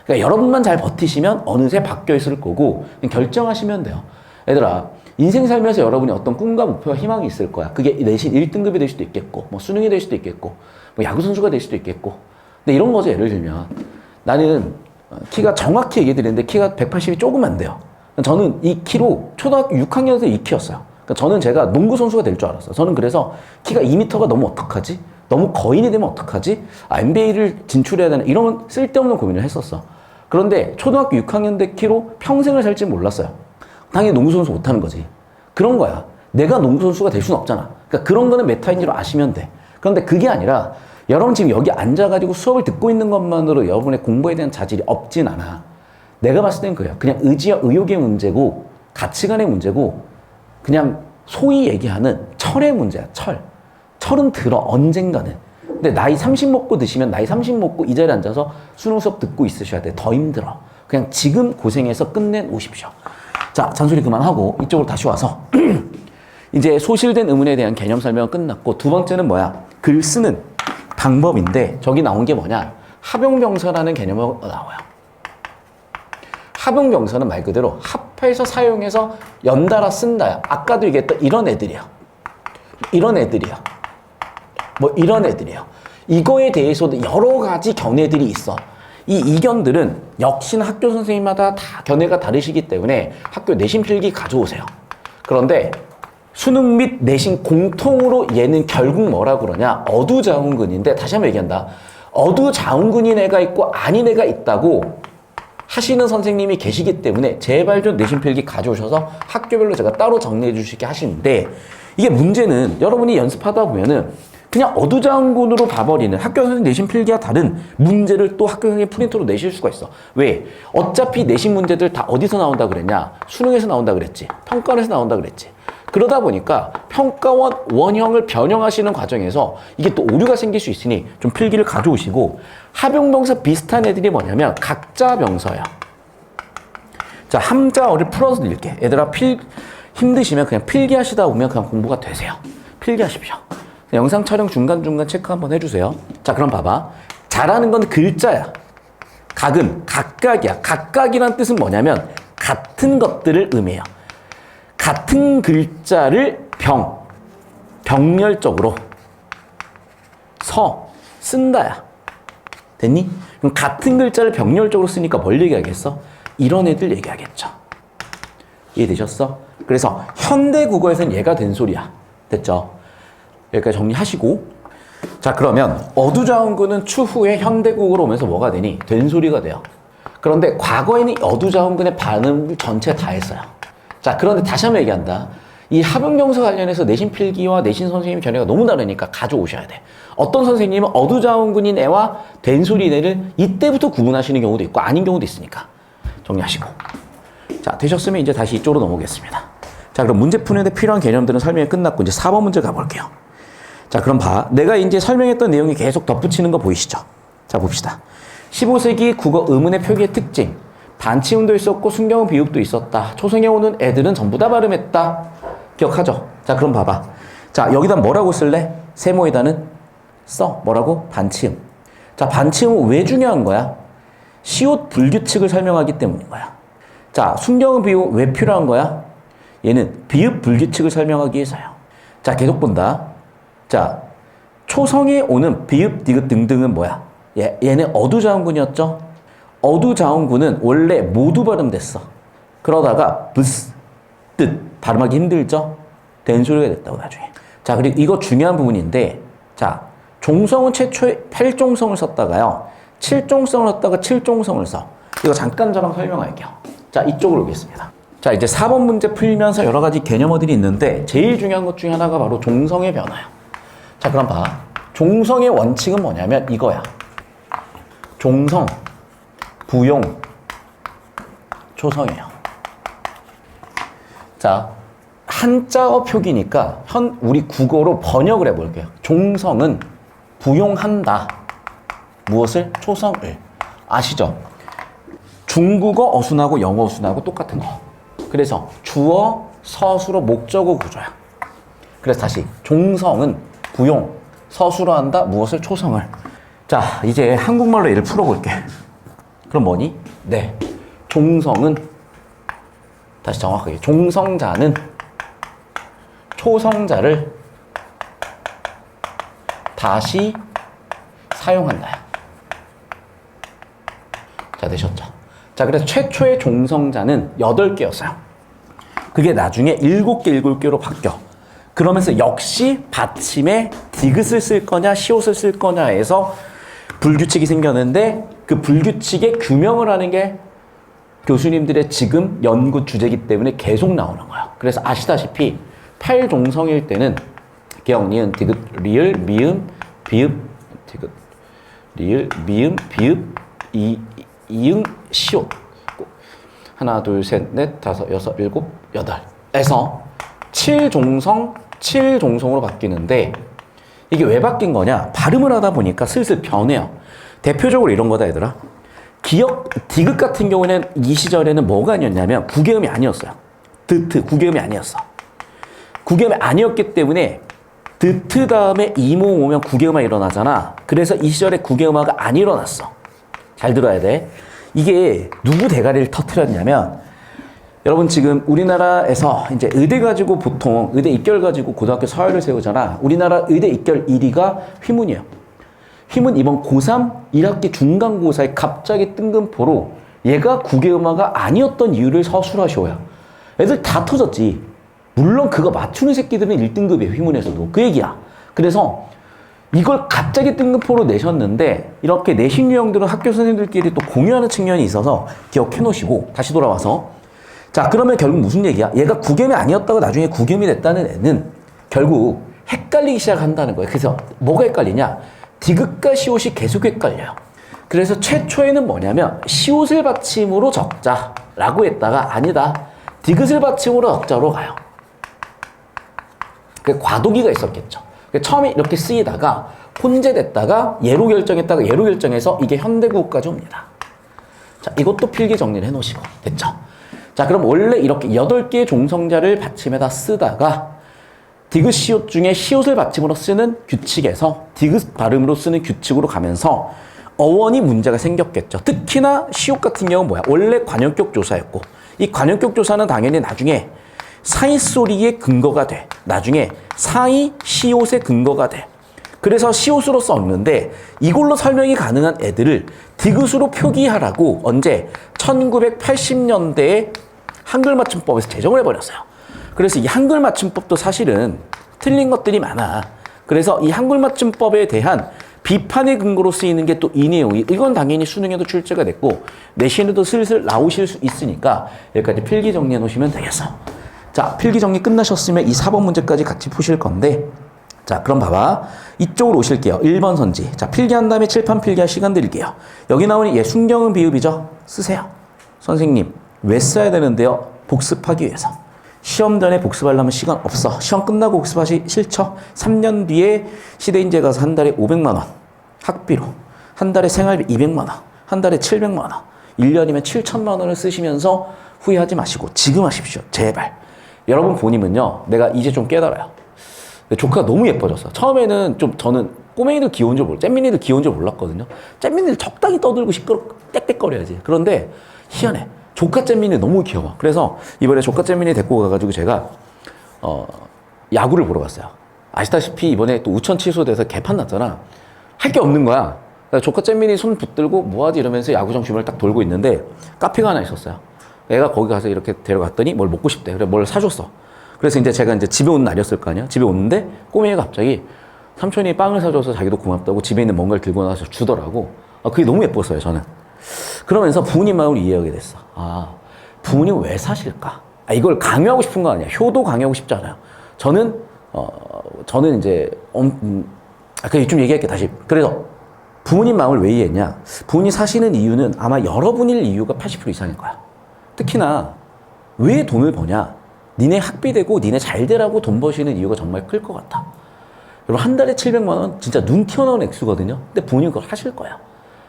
그러니까 여러분만 잘 버티시면 어느새 바뀌어 있을 거고 그냥 결정하시면 돼요. 얘들아, 인생 살면서 여러분이 어떤 꿈과 목표와 희망이 있을 거야. 그게 내신 1등급이 될 수도 있겠고 뭐 수능이 될 수도 있겠고 뭐 야구 선수가 될 수도 있겠고. 근데 이런 거죠. 예를 들면 나는 키가 정확히 얘기 드리는데 키가 180이 조금 안 돼요. 저는 이 키로 초등학교 6학년 때 이 키였어요. 그러니까 저는 제가 농구 선수가 될 줄 알았어요. 저는 그래서 키가 2m가 너무 어떡하지? 너무 거인이 되면 어떡하지? NBA를 진출해야 되나? 이런 쓸데없는 고민을 했었어. 그런데 초등학교 6학년 때 키로 평생을 살지 몰랐어요. 당연히 농구 선수 못하는 거지. 그런 거야. 내가 농구 선수가 될 수는 없잖아. 그러니까 그런 거는 메타인지로 아시면 돼. 그런데 그게 아니라 여러분 지금 여기 앉아가지고 수업을 듣고 있는 것만으로 여러분의 공부에 대한 자질이 없진 않아. 내가 봤을 땐 그래요. 그냥 의지와 의욕의 문제고 가치관의 문제고 그냥 소위 얘기하는 철의 문제야. 철은 들어 언젠가는. 근데 나이 30 먹고 드시면 나이 30 먹고 이 자리에 앉아서 수능 수업 듣고 있으셔야 돼. 더 힘들어. 그냥 지금 고생해서 끝내놓으십시오. 자, 잔소리 그만하고 이쪽으로 다시 와서 이제 소실된 의문에 대한 개념 설명은 끝났고 두 번째는 뭐야? 글 쓰는 방법인데 저기 나온 게 뭐냐? 합용병사라는 개념이 나와요. 합용병사는 말 그대로 합해서 사용해서 연달아 쓴다야. 아까도 얘기했던 이런 애들이야. 이런 애들이야. 뭐 이런 애들이야. 이거에 대해서도 여러 가지 견해들이 있어. 이 이견들은 역시나 학교 선생님마다 다 견해가 다르시기 때문에 학교 내신 필기 가져오세요. 그런데 수능 및 내신 공통으로 얘는 결국 뭐라 그러냐? 어두자운근인데 다시 한번 얘기한다. 어두자운근인 애가 있고 아닌 애가 있다고 하시는 선생님이 계시기 때문에 제발 좀 내신 필기 가져오셔서 학교별로 제가 따로 정리해 주시게 하시는데 이게 문제는 여러분이 연습하다 보면은 그냥 어두장군으로 봐버리는 학교 선생님 내신 필기와 다른 문제를 또 학교 선생님 프린터로 내실 수가 있어. 왜? 어차피 내신 문제들 다 어디서 나온다 그랬냐? 수능에서 나온다 그랬지. 평가원에서 나온다 그랬지. 그러다 보니까 평가원 원형을 변형하시는 과정에서 이게 또 오류가 생길 수 있으니 좀 필기를 가져오시고 합용병사 비슷한 애들이 뭐냐면 각자 병서야. 자, 함자어를 풀어서 드릴게. 얘들아 힘드시면 그냥 필기하시다 보면 그냥 공부가 되세요. 필기하십시오. 영상 촬영 중간중간 체크 한번 해주세요. 자, 그럼 봐봐. 잘하는 건 글자야. 각은 각각이야. 각각이란 뜻은 뭐냐면 같은 것들을 의미해요. 같은 글자를 병렬적으로 쓴다야. 됐니? 그럼 같은 글자를 병렬적으로 쓰니까 뭘 얘기하겠어? 이런 애들 얘기하겠죠. 이해되셨어? 그래서 현대국어에서는 얘가 된 소리야. 됐죠? 여기까지 정리하시고 자, 그러면 어두자운근은 추후에 현대국어로 오면서 뭐가 되니? 된 소리가 돼요. 그런데 과거에는 어두자운근의 반응을 전체 다 했어요. 자, 그런데 다시 한번 얘기한다. 이 합용명사 관련해서 내신 필기와 내신 선생님 견해가 너무 다르니까 가져오셔야 돼. 어떤 선생님은 어두자운근인 애와 된소리인 애를 이때부터 구분하시는 경우도 있고 아닌 경우도 있으니까 정리하시고. 자, 되셨으면 이제 다시 이쪽으로 넘어오겠습니다. 자, 그럼 문제 푸는데 필요한 개념들은 설명이 끝났고 이제 4번 문제 가볼게요. 자, 그럼 봐. 내가 이제 설명했던 내용이 계속 덧붙이는 거 보이시죠? 자, 봅시다. 15세기 국어 의문의 표기의 특징. 반치음도 있었고 순경음 비읍도 있었다. 초성에 오는 애들은 전부 다 발음했다. 기억하죠? 자, 그럼 봐봐. 자, 여기다 뭐라고 쓸래? 세모에다는 써. 뭐라고? 반치음. 자, 반치음은 왜 중요한 거야? 시옷 불규칙을 설명하기 때문인 거야. 자, 순경음 비읍 왜 필요한 거야? 얘는 비읍 불규칙을 설명하기 위해서요. 자, 계속 본다. 자, 초성에 오는 비읍, 디귿 등등은 뭐야? 얘는 어두자음군이었죠? 어두자음군은 원래 모두 발음됐어. 그러다가 브스, 뜻 발음하기 힘들죠? 된소리가 됐다고 나중에. 자, 그리고 이거 중요한 부분인데, 자, 종성은 최초에 8종성을 썼다가요. 7종성을 썼다가 7종성을 써. 이거 잠깐 저랑 설명할게요. 자, 이쪽으로 오겠습니다. 자, 이제 4번 문제 풀면서 여러 가지 개념어들이 있는데 제일 중요한 것 중에 하나가 바로 종성의 변화야. 자, 그럼 봐. 종성의 원칙은 뭐냐면 이거야. 종성, 부용, 초성이에요. 자, 한자어 표기니까 우리 국어로 번역을 해볼게요. 종성은 부용한다. 무엇을? 초성을. 아시죠? 중국어 어순하고 영어 어순하고 똑같은 거. 그래서 주어, 서술어, 목적어 구조야. 그래서 다시 종성은 부용, 서술어 한다. 무엇을? 초성을. 자, 이제 한국말로 얘를 풀어볼게. 그럼 뭐니? 네. 종성은 다시 정확하게 종성자는 초성자를 다시 사용한다. 자, 되셨죠? 자, 그래서 최초의 종성자는 8개였어요. 그게 나중에 7개, 7개로 바뀌어. 그러면서 역시 받침에 디귿을 쓸 거냐, 시옷을 쓸 거냐에서 불규칙이 생겼는데 그 불규칙에 규명을 하는 게 교수님들의 지금 연구 주제이기 때문에 계속 나오는 거야. 그래서 아시다시피 8종성일 때는 기억, 니은, 디귿, 리을, 미음, 비읍, 디귿, 리을, 미음, 비읍, 이응, 시옷. 하나, 둘, 셋, 넷, 다섯, 여섯, 일곱, 여덟. 에서 7종성으로 바뀌는데 이게 왜 바뀐 거냐? 발음을 하다 보니까 슬슬 변해요. 대표적으로 이런 거다, 얘들아. 기억, 디귿 같은 경우에는 이 시절에는 뭐가 아니었냐면 구개음이 아니었어요. 드트, 구개음이 아니었어. 구개음이 아니었기 때문에 드트 다음에 이모음 오면 구개음화 일어나잖아. 그래서 이 시절에 구개음화가 안 일어났어. 잘 들어야 돼. 이게 누구 대가리를 터뜨렸냐면 여러분 지금 우리나라에서 이제 의대 가지고 보통 의대 입결 가지고 고등학교 서열을 세우잖아. 우리나라 의대 입결 1위가 휘문이에요. 휘문 이번 고3 1학기 중간고사에 갑자기 뜬금포로 얘가 구개음화가 아니었던 이유를 서술하셔야. 애들 다 터졌지. 물론 그거 맞추는 새끼들은 1등급이에요. 휘문에서도. 그 얘기야. 그래서 이걸 갑자기 뜬금포로 내셨는데 이렇게 내신 유형들은 학교 선생님들끼리 또 공유하는 측면이 있어서 기억해 놓으시고 다시 돌아와서 자, 그러면 결국 무슨 얘기야? 얘가 구개음이 아니었다가 나중에 구개음이 됐다는 애는 결국 헷갈리기 시작한다는 거예요. 그래서 뭐가 헷갈리냐? 디귿과 시옷이 계속 헷갈려요. 그래서 최초에는 뭐냐면 시옷을 받침으로 적자라고 했다가 아니다. 디귿을 받침으로 적자로 가요. 그 과도기가 있었겠죠. 처음에 이렇게 쓰이다가 혼재됐다가 예로 결정했다가 예로 결정해서 이게 현대국어까지 옵니다. 자, 이것도 필기 정리를 해놓으시고 됐죠? 자, 그럼 원래 이렇게 8개의 종성자를 받침에다 쓰다가 디귿 시옷 중에 시옷을 받침으로 쓰는 규칙에서 디귿 발음으로 쓰는 규칙으로 가면서 어원이 문제가 생겼겠죠. 특히나 시옷 같은 경우는 뭐야? 원래 관용격 조사였고 이 관용격 조사는 당연히 나중에 사이 소리의 근거가 돼. 나중에 사이 시옷의 근거가 돼. 그래서 시옷으로 썼는데 이걸로 설명이 가능한 애들을 디귿으로 표기하라고 언제 1980년대에 한글 맞춤법에서 제정을 해버렸어요. 그래서 이 한글 맞춤법도 사실은 틀린 것들이 많아. 그래서 이 한글 맞춤법에 대한 비판의 근거로 쓰이는 게 또 이 내용이 이건 당연히 수능에도 출제가 됐고 내신에도 슬슬 나오실 수 있으니까 여기까지 필기 정리해 놓으시면 되겠어. 자, 필기 정리 끝나셨으면 이 4번 문제까지 같이 푸실 건데 자, 그럼 봐봐. 이쪽으로 오실게요. 1번 선지. 자, 필기한 다음에 칠판 필기할 시간 드릴게요. 여기 나오는 순경은 비읍이죠? 쓰세요. 선생님, 왜 써야 되는데요? 복습하기 위해서. 시험 전에 복습하려면 시간 없어. 시험 끝나고 복습하시 싫죠? 3년 뒤에 시대인재 가서 한 달에 500만 원 학비로, 한 달에 생활비 200만 원, 한 달에 700만 원, 1년이면 7천만 원을 쓰시면서 후회하지 마시고 지금 하십시오. 제발. 여러분 본인은요, 내가 이제 좀 깨달아요. 조카가 너무 예뻐졌어. 처음에는 좀 저는 꼬맹이들 귀여운 줄 잼민이들 귀여운 줄 몰랐거든요. 잼민이들 적당히 떠들고 땡땡거려야지. 그런데 희한해. 조카 잼민이 너무 귀여워. 그래서 이번에 조카 잼민이 데리고 가가지고 제가 야구를 보러 갔어요. 아시다시피 이번에 또 우천 취소돼서 개판 났잖아. 할 게 없는 거야. 조카 잼민이 손 붙들고 뭐하지 이러면서 야구장 주변을 딱 돌고 있는데 카페가 하나 있었어요. 애가 거기 가서 이렇게 데려갔더니 뭘 먹고 싶대. 그래 뭘 사줬어. 그래서 이제 제가 이제 집에 오는 날이었을 거 아니야. 집에 오는데 꼬맹이가 갑자기 삼촌이 빵을 사줘서 자기도 고맙다고 집에 있는 뭔가를 들고 나와서 주더라고. 그게 너무 예뻤어요, 저는. 그러면서 부모님 마음을 이해하게 됐어. 부모님 왜 사실까? 이걸 강요하고 싶은 거 아니야. 효도 강요하고 싶지 않아요. 저는 이제, 그래, 좀 얘기할게, 다시. 그래서 부모님 마음을 왜 이해했냐? 부모님 사시는 이유는 아마 여러분일 이유가 80% 이상일 거야. 특히나, 왜 돈을 버냐? 니네 학비 되고 니네 잘 되라고 돈 버시는 이유가 정말 클 것 같아. 여러분, 한 달에 700만 원 진짜 눈 튀어나오는 액수거든요. 근데 부모님 그걸 하실 거야.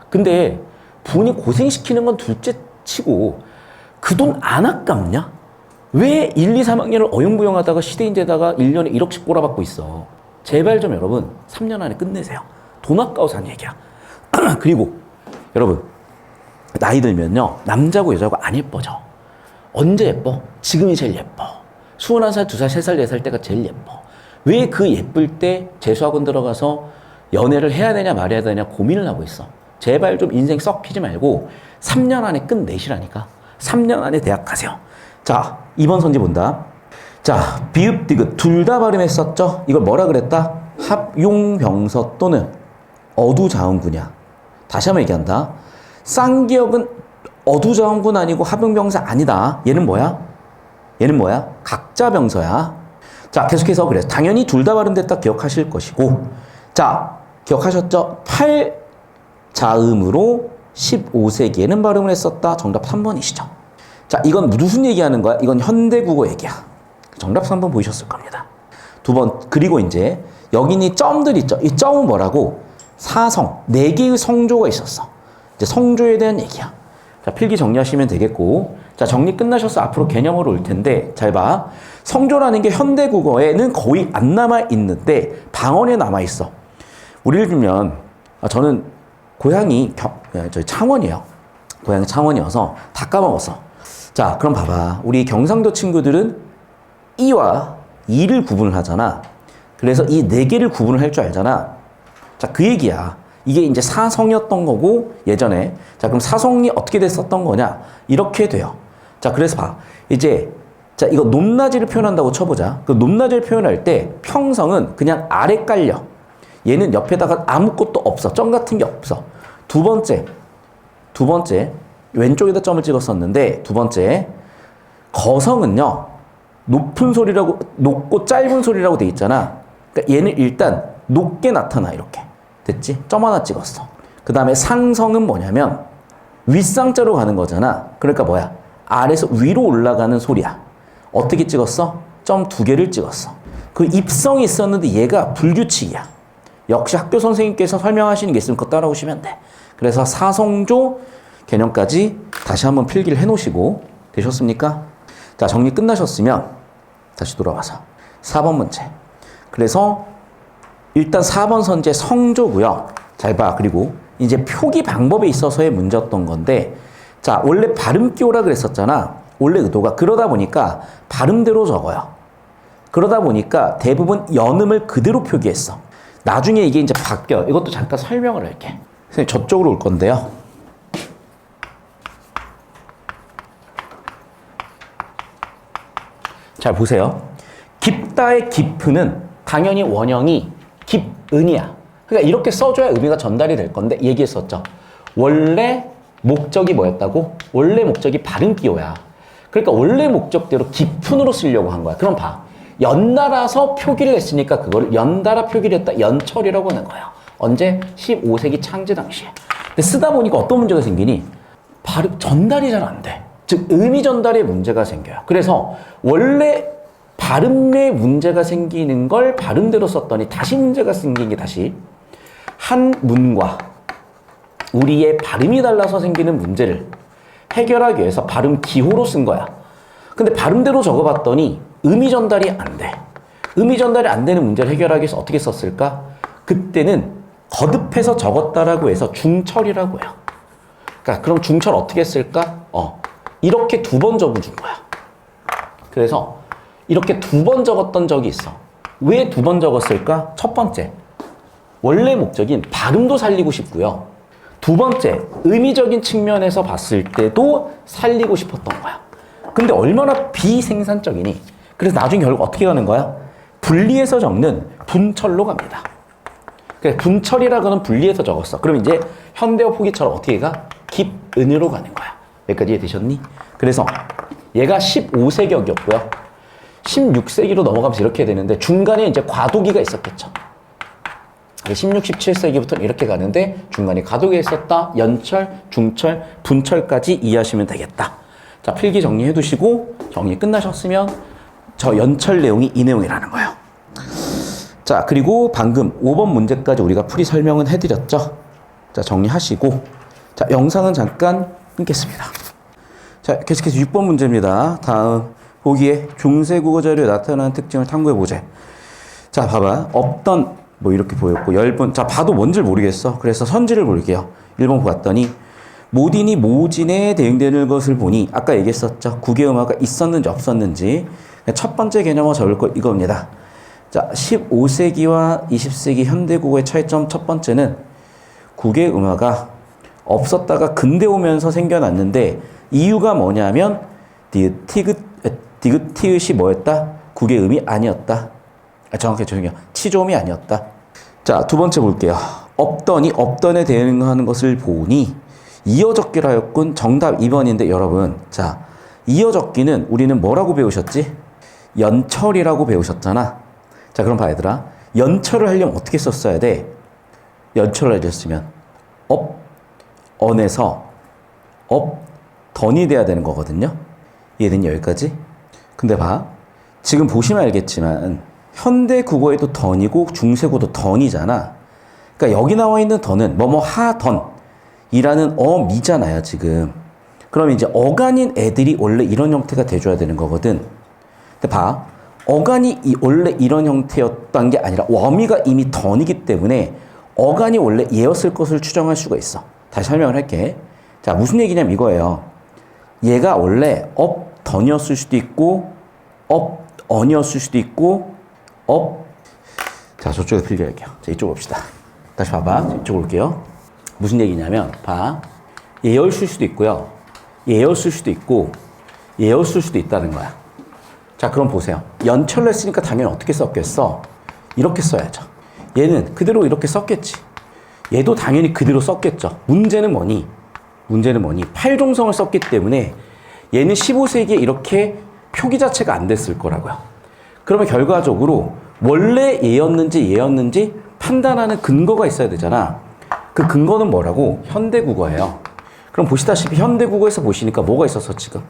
근데 부모님 고생시키는 건 둘째 치고 그 돈 안 아깝냐? 왜 1, 2, 3학년을 어영부영 하다가 시대인재다가 1년에 1억씩 꼬라박고 있어? 제발 좀 여러분 3년 안에 끝내세요. 돈 아까워서 한 얘기야. 그리고 여러분 나이 들면요 남자고 여자고 안 예뻐져. 언제 예뻐? 지금이 제일 예뻐. 21살, 2살, 3살, 4살 때가 제일 예뻐. 왜 그 예쁠 때 재수학원 들어가서 연애를 해야 되냐 말해야 되냐 고민을 하고 있어. 제발 좀 인생 썩히지 말고 3년 안에 끝내시라니까. 3년 안에 대학 가세요. 자, 2번 선지 본다. 자, 비읍, 디귿 둘 다 발음했었죠? 이걸 뭐라 그랬다? 합용병서 또는 어두자음구냐. 다시 한번 얘기한다. 쌍기역은 어두자음군 아니고 합용병사 아니다. 얘는 뭐야? 얘는 뭐야? 각자병서야. 자, 계속해서 그래서 당연히 둘 다 발음됐다 기억하실 것이고, 자, 기억하셨죠? 8자음으로 15세기에는 발음을 했었다. 정답 3번이시죠. 자, 이건 무슨 얘기하는 거야? 이건 현대국어 얘기야. 정답 3번 보이셨을 겁니다. 2번, 그리고 이제 여기 이 점들 있죠? 이 점은 뭐라고? 사성, 4개의 성조가 있었어. 이제 성조에 대한 얘기야. 자, 필기 정리하시면 되겠고, 자, 정리 끝나셔서 앞으로 개념으로 올 텐데, 잘 봐. 성조라는 게 현대 국어에는 거의 안 남아있는데, 방언에 남아있어. 우리를 들면, 저는 고향이 저희 창원이에요. 고향이 창원이어서 다 까먹었어. 자, 그럼 봐봐. 우리 경상도 친구들은 이와 이를 구분을 하잖아. 그래서 이 4개를 구분을 할 줄 알잖아. 자, 그 얘기야. 이게 이제 사성이었던 거고 예전에. 자, 그럼 사성이 어떻게 됐었던 거냐? 이렇게 돼요. 자, 그래서 봐. 이제 자, 이거 높낮이를 표현한다고 쳐보자. 그 높낮이를 표현할 때 평성은 그냥 아래 깔려. 얘는 옆에다가 아무것도 없어. 점 같은 게 없어. 두 번째 왼쪽에다 점을 찍었었는데 두 번째 거성은요. 높은 소리라고 높고 짧은 소리라고 돼 있잖아. 그러니까 얘는 일단 높게 나타나 이렇게. 됐지? 점 하나 찍었어. 그 다음에 상성은 뭐냐면 윗상자로 가는 거잖아. 그러니까 뭐야? 아래에서 위로 올라가는 소리야. 어떻게 찍었어? 점 2개를 찍었어. 그 입성이 있었는데 얘가 불규칙이야. 역시 학교 선생님께서 설명하시는 게 있으면 그거 따라오시면 돼. 그래서 사성조 개념까지 다시 한번 필기를 해놓으시고 되셨습니까? 자, 정리 끝나셨으면 다시 돌아와서 4번 문제. 그래서 일단 4번 선제 성조고요. 잘 봐. 그리고 이제 표기 방법에 있어서의 문제였던 건데, 자, 원래 발음 끼워라 그랬었잖아. 원래 의도가. 그러다 보니까 발음대로 적어요. 그러다 보니까 대부분 연음을 그대로 표기했어. 나중에 이게 이제 바뀌어. 이것도 잠깐 설명을 할게. 선생님, 저쪽으로 올 건데요. 잘 보세요. 깊다의 깊은 당연히 원형이 깊은이야. 그러니까 이렇게 써줘야 의미가 전달이 될 건데 얘기했었죠. 원래 목적이 뭐였다고? 원래 목적이 발음 기호야. 그러니까 원래 목적대로 깊은으로 쓰려고 한 거야. 그럼 봐. 연달아서 표기를 했으니까 그걸 연달아 표기를 했다. 연철이라고 하는 거야. 언제? 15세기 창제 당시에. 근데 쓰다 보니까 어떤 문제가 생기니? 발음 전달이 잘 안 돼. 즉 의미 전달에 문제가 생겨요. 그래서 원래 발음에 문제가 생기는 걸 발음대로 썼더니 다시 문제가 생긴 게 다시 한 문과 우리의 발음이 달라서 생기는 문제를 해결하기 위해서 발음 기호로 쓴 거야. 근데 발음대로 적어봤더니 의미 전달이 안 돼. 의미 전달이 안 되는 문제를 해결하기 위해서 어떻게 썼을까? 그때는 거듭해서 적었다라고 해서 중철이라고 해요. 그러니까 그럼 중철 어떻게 했을까? 이렇게 2번 적어준 거야. 그래서 이렇게 2번 적었던 적이 있어. 왜 2번 적었을까? 첫 번째, 원래 목적인 발음도 살리고 싶고요. 2번째, 의미적인 측면에서 봤을 때도 살리고 싶었던 거야. 근데 얼마나 비생산적이니? 그래서 나중에 결국 어떻게 가는 거야? 분리해서 적는 분철로 갑니다. 그래서 분철이라고는 분리해서 적었어. 그럼 이제 현대어 포기처럼 어떻게 가? 깊은으로 가는 거야. 여기까지 이해되셨니? 그래서 얘가 15세기였고요. 16세기로 넘어가면서 이렇게 되는데 중간에 이제 과도기가 있었겠죠. 16, 17세기부터 이렇게 가는데 중간에 과도기가 있었다. 연철, 중철, 분철까지 이해하시면 되겠다. 자, 필기 정리해 두시고 정리 끝나셨으면 저 연철 내용이 이 내용이라는 거예요. 자, 그리고 방금 5번 문제까지 우리가 풀이 설명은 해드렸죠. 자, 정리하시고 자, 영상은 잠깐 끊겠습니다. 자, 계속해서 6번 문제입니다. 다음 보기에 중세국어 자료에 나타나는 특징을 탐구해보자. 자, 봐봐. 없던 뭐 이렇게 보였고 10번. 자, 봐도 뭔지 모르겠어. 그래서 선지를 볼게요. 1번 보았더니 모딘이 모진에 대응되는 것을 보니 아까 얘기했었죠. 국외음화가 있었는지 없었는지 첫 번째 개념을 적을 거 이겁니다. 자, 15세기와 20세기 현대국어의 차이점 첫 번째는 국외음화가 없었다가 근대 오면서 생겨났는데 이유가 뭐냐면 디귿 뭐였다? 국외음이 아니었다. 정확히 죄송해요. 치조음이 아니었다. 자, 두 번째 볼게요. 없더니 없던에 대응하는 것을 보니 이어적기로 하였군. 정답 2번인데 여러분, 자, 이어적기는 우리는 뭐라고 배우셨지? 연철이라고 배우셨잖아. 자, 그럼 봐 얘들아. 연철을 하려면 어떻게 썼어야 돼? 연철을 하셨으면 언에서 던이 돼야 되는 거거든요. 이해됐니? 여기까지? 근데 봐. 지금 보시면 알겠지만 현대 국어에도 던이고 중세국어도 던이잖아. 그러니까 여기 나와 있는 던은 뭐뭐 하던이라는 어미잖아요, 지금. 그럼 이제 어간인 애들이 원래 이런 형태가 돼줘야 되는 거거든. 근데 봐. 어간이 원래 이런 형태였던 게 아니라 어미가 이미 던이기 때문에 어간이 원래 얘였을 것을 추정할 수가 있어. 다시 설명을 할게. 자, 무슨 얘기냐면 이거예요. 얘가 원래 던이었을 수도 있고 언이었을 수도 있고 자, 저쪽에 필기할게요. 자, 이쪽 봅시다. 다시 봐봐. 이쪽 올게요. 무슨 얘기냐면 봐. 얘였을 수도 있고요. 얘였을 수도 있고 얘였을 수도 있다는 거야. 자, 그럼 보세요. 연철로 했으니까 당연히 어떻게 썼겠어? 이렇게 써야죠. 얘는 그대로 이렇게 썼겠지. 얘도 당연히 그대로 썼겠죠. 문제는 뭐니? 팔종성을 썼기 때문에 얘는 15세기에 이렇게 표기 자체가 안 됐을 거라고요. 그러면 결과적으로 원래 얘였는지 판단하는 근거가 있어야 되잖아. 그 근거는 뭐라고? 현대국어예요. 그럼 보시다시피 현대국어에서 보시니까 뭐가 있었어, 지금?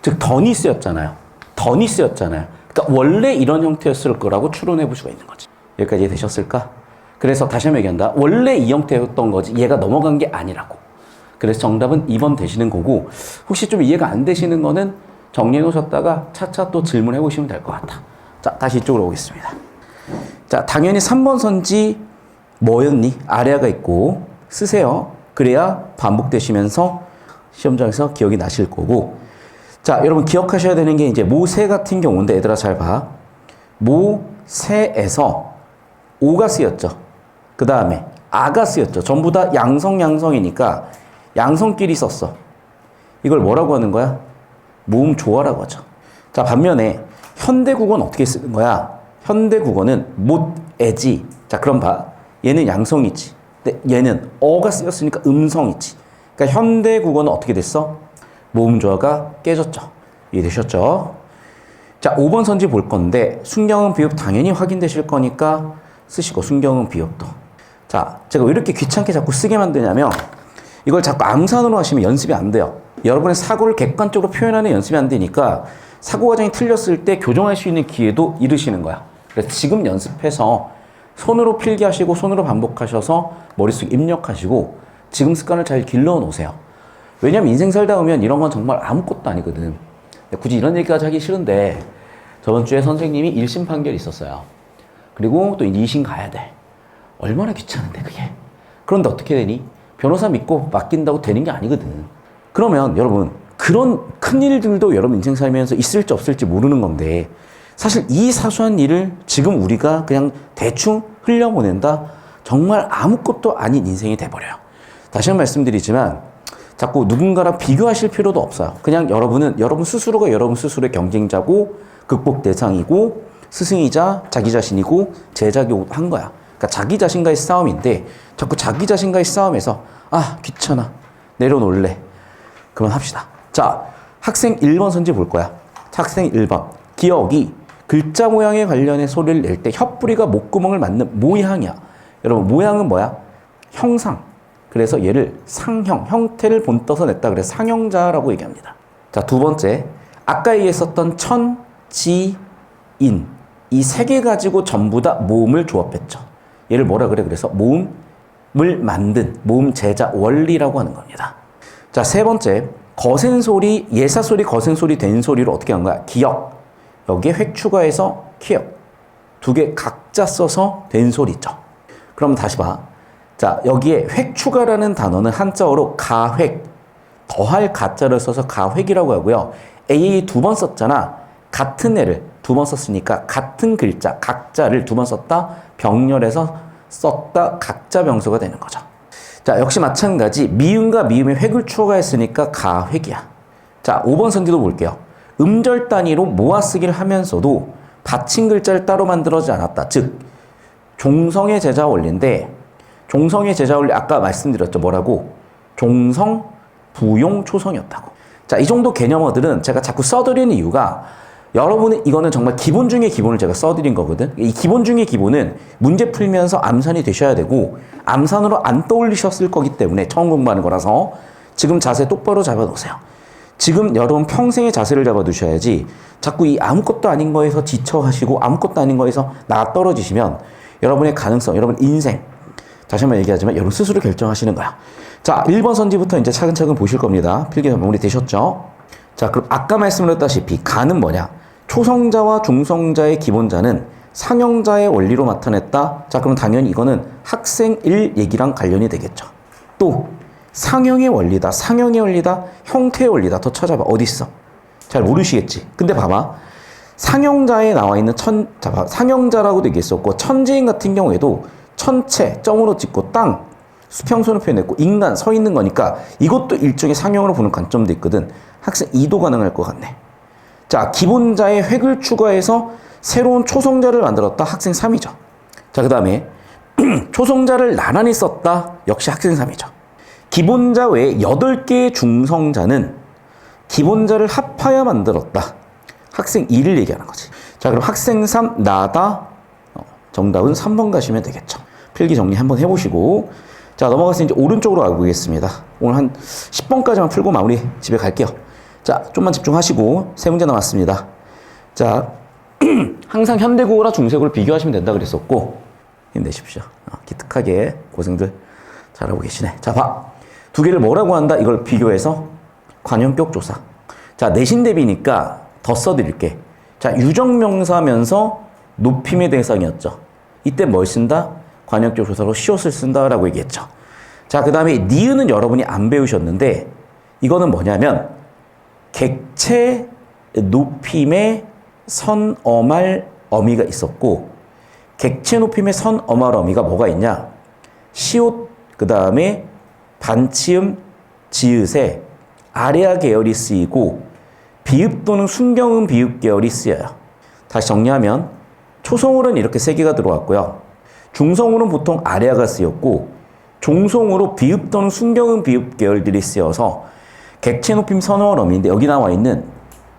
즉, 던이 쓰였잖아요. 그러니까 원래 이런 형태였을 거라고 추론해 볼 수가 있는 거지. 여기까지 이해되셨을까? 그래서 다시 한번 얘기한다. 원래 이 형태였던 거지 얘가 넘어간 게 아니라고. 그래서 정답은 2번 되시는 거고, 혹시 좀 이해가 안 되시는 거는 정리해 놓으셨다가 차차 또 질문해 보시면 될 것 같아. 자, 다시 이쪽으로 오겠습니다. 자, 당연히 3번 선지 뭐였니? 아래아가 있고 쓰세요. 그래야 반복되시면서 시험장에서 기억이 나실 거고. 자, 여러분 기억하셔야 되는 게 이제 모세 같은 경우인데 얘들아 잘 봐. 모세에서 오가 쓰였죠. 그 다음에 아가 쓰였죠. 전부 다 양성이니까 양성끼리 썼어. 이걸 뭐라고 하는 거야? 모음 조화라고 하죠. 자, 반면에 현대국어는 어떻게 쓰는 거야? 현대국어는 못애지. 자, 그럼 봐. 얘는 양성이지. 근데 얘는 어가 쓰였으니까 음성이지. 그러니까 현대국어는 어떻게 됐어? 모음 조화가 깨졌죠. 이해되셨죠? 자, 5번 선지 볼 건데 순경음 비읍 당연히 확인되실 거니까 쓰시고 순경음 비읍도. 자, 제가 왜 이렇게 귀찮게 자꾸 쓰게 만드냐면 이걸 자꾸 암산으로 하시면 연습이 안 돼요. 여러분의 사고를 객관적으로 표현하는 연습이 안 되니까 사고 과정이 틀렸을 때 교정할 수 있는 기회도 잃으시는 거야. 그래서 지금 연습해서 손으로 필기하시고 손으로 반복하셔서 머릿속에 입력하시고 지금 습관을 잘 길러 놓으세요. 왜냐면 인생 살다 보면 이런 건 정말 아무것도 아니거든. 굳이 이런 얘기까지 하기 싫은데 저번 주에 선생님이 1심 판결이 있었어요. 그리고 또 2심 가야 돼. 얼마나 귀찮은데 그게. 그런데 어떻게 되니? 변호사 믿고 맡긴다고 되는 게 아니거든. 그러면 여러분 그런 큰일들도 여러분 인생 살면서 있을지 없을지 모르는 건데 사실 이 사소한 일을 지금 우리가 그냥 대충 흘려보낸다? 정말 아무것도 아닌 인생이 돼버려요. 다시 한번 말씀드리지만 자꾸 누군가랑 비교하실 필요도 없어요. 그냥 여러분은 여러분 스스로가 여러분 스스로의 경쟁자고 극복 대상이고 스승이자 자기 자신이고 제자고 한 거야. 그러니까 자기 자신과의 싸움인데 자꾸 자기 자신과의 싸움에서 아 귀찮아 내려놓을래 그만합시다. 자 학생 1번 선지 볼 거야. 학생 1번 기억이 글자 모양에 관련해 소리를 낼 때 혀뿌리가 목구멍을 맞는 모양이야. 여러분 모양은 뭐야? 형상. 그래서 얘를 상형, 형태를 본떠서 냈다. 그래서 상형자라고 얘기합니다. 자, 두 번째. 아까 얘기했었던 천, 지, 인. 이 세 개 가지고 전부 다 모음을 조합했죠. 얘를 뭐라 그래? 그래서 모음을 만든, 모음 제자 원리라고 하는 겁니다. 자, 세 번째. 거센 소리, 예사 소리, 거센 소리, 된 소리로 어떻게 한 거야? 기역. 여기에 획 추가해서 키역. 두 개 각자 써서 된 소리죠. 그럼 다시 봐. 자, 여기에 획 추가라는 단어는 한자어로 가획, 더할 가자를 써서 가획이라고 하고요. A 두 번 썼잖아. 같은 애를 두 번 썼으니까 같은 글자, 각자를 두 번 썼다. 병렬해서 썼다. 각자 병수가 되는 거죠. 자, 역시 마찬가지. 미음과 미음의 획을 추가했으니까 가획이야. 자, 5번 선지도 볼게요. 음절 단위로 모아쓰기를 하면서도 받침 글자를 따로 만들어지 않았다. 즉, 종성의 제자 원리인데 종성의 제자 원리 아까 말씀드렸죠. 뭐라고? 종성, 부용, 초성이었다고. 자, 이 정도 개념어들은 제가 자꾸 써드리는 이유가 여러분은 이거는 정말 기본 중의 기본을 제가 써드린 거거든. 이 기본 중의 기본은 문제 풀면서 암산이 되셔야 되고 암산으로 안 떠올리셨을 거기 때문에 처음 공부하는 거라서 지금 자세 똑바로 잡아놓으세요. 지금 여러분 평생의 자세를 잡아두셔야지 자꾸 이 아무것도 아닌 거에서 지쳐하시고 아무것도 아닌 거에서 나가 떨어지시면 여러분의 가능성, 여러분 인생 다시 한번 얘기하지만 여러분 스스로 결정하시는 거야. 자, 1번 선지부터 이제 차근차근 보실 겁니다. 필기 마무리 되셨죠? 자, 그럼 아까 말씀드렸다시피 가는 뭐냐? 초성자와 중성자의 기본자는 상형자의 원리로 나타냈다. 자, 그럼 당연히 이거는 학생 1 얘기랑 관련이 되겠죠. 또 상형의 원리다, 상형의 원리다, 형태의 원리다. 더 찾아봐. 어디 있어? 잘 모르시겠지. 근데 봐봐. 상형자에 나와 있는 상형자라고도 얘기했었고 천지인 같은 경우에도 천체, 점으로 찍고 땅, 수평선을 표현했고 인간, 서 있는 거니까 이것도 일종의 상형으로 보는 관점도 있거든. 학생 2도 가능할 것 같네. 자, 기본자의 획을 추가해서 새로운 초성자를 만들었다. 학생 3이죠. 자, 그 다음에 초성자를 나란히 썼다. 역시 학생 3이죠. 기본자 외에 8개의 중성자는 기본자를 합하여 만들었다. 학생 2를 얘기하는 거지. 자, 그럼 학생 3 나다. 정답은 3번 가시면 되겠죠. 필기 정리 한번 해보시고 자 넘어가서 이제 오른쪽으로 가보겠습니다. 오늘 한 10번까지만 풀고 마무리 집에 갈게요. 자 좀만 집중하시고 세 문제 남았습니다. 자 항상 현대국어랑 중세국어를 비교하시면 된다 그랬었고 힘내십시오. 기특하게 고생들 잘하고 계시네. 자 봐. 두 개를 뭐라고 한다? 이걸 비교해서 관용격 조사. 자 내신 대비니까 더 써드릴게. 자 유정명사면서 높임의 대상이었죠. 이때 뭘 쓴다? 관용격 조사로 시옷을 쓴다라고 얘기했죠. 자, 그 다음에 니은은 여러분이 안 배우셨는데 이거는 뭐냐면 객체 높임의 선어말 어미가 있었고 객체 높임의 선어말 어미가 뭐가 있냐? 시옷 그 다음에 반치음 지읒에 아래아 계열이 쓰이고 비읍 또는 순경음 비읍 계열이 쓰여요. 다시 정리하면 초성으로는 이렇게 세 개가 들어왔고요. 중성으로는 보통 아래아가 쓰였고 종성으로 비읍 또는 순경음 비읍 계열들이 쓰여서 객체 높임 선어말 어미인데 여기 나와 있는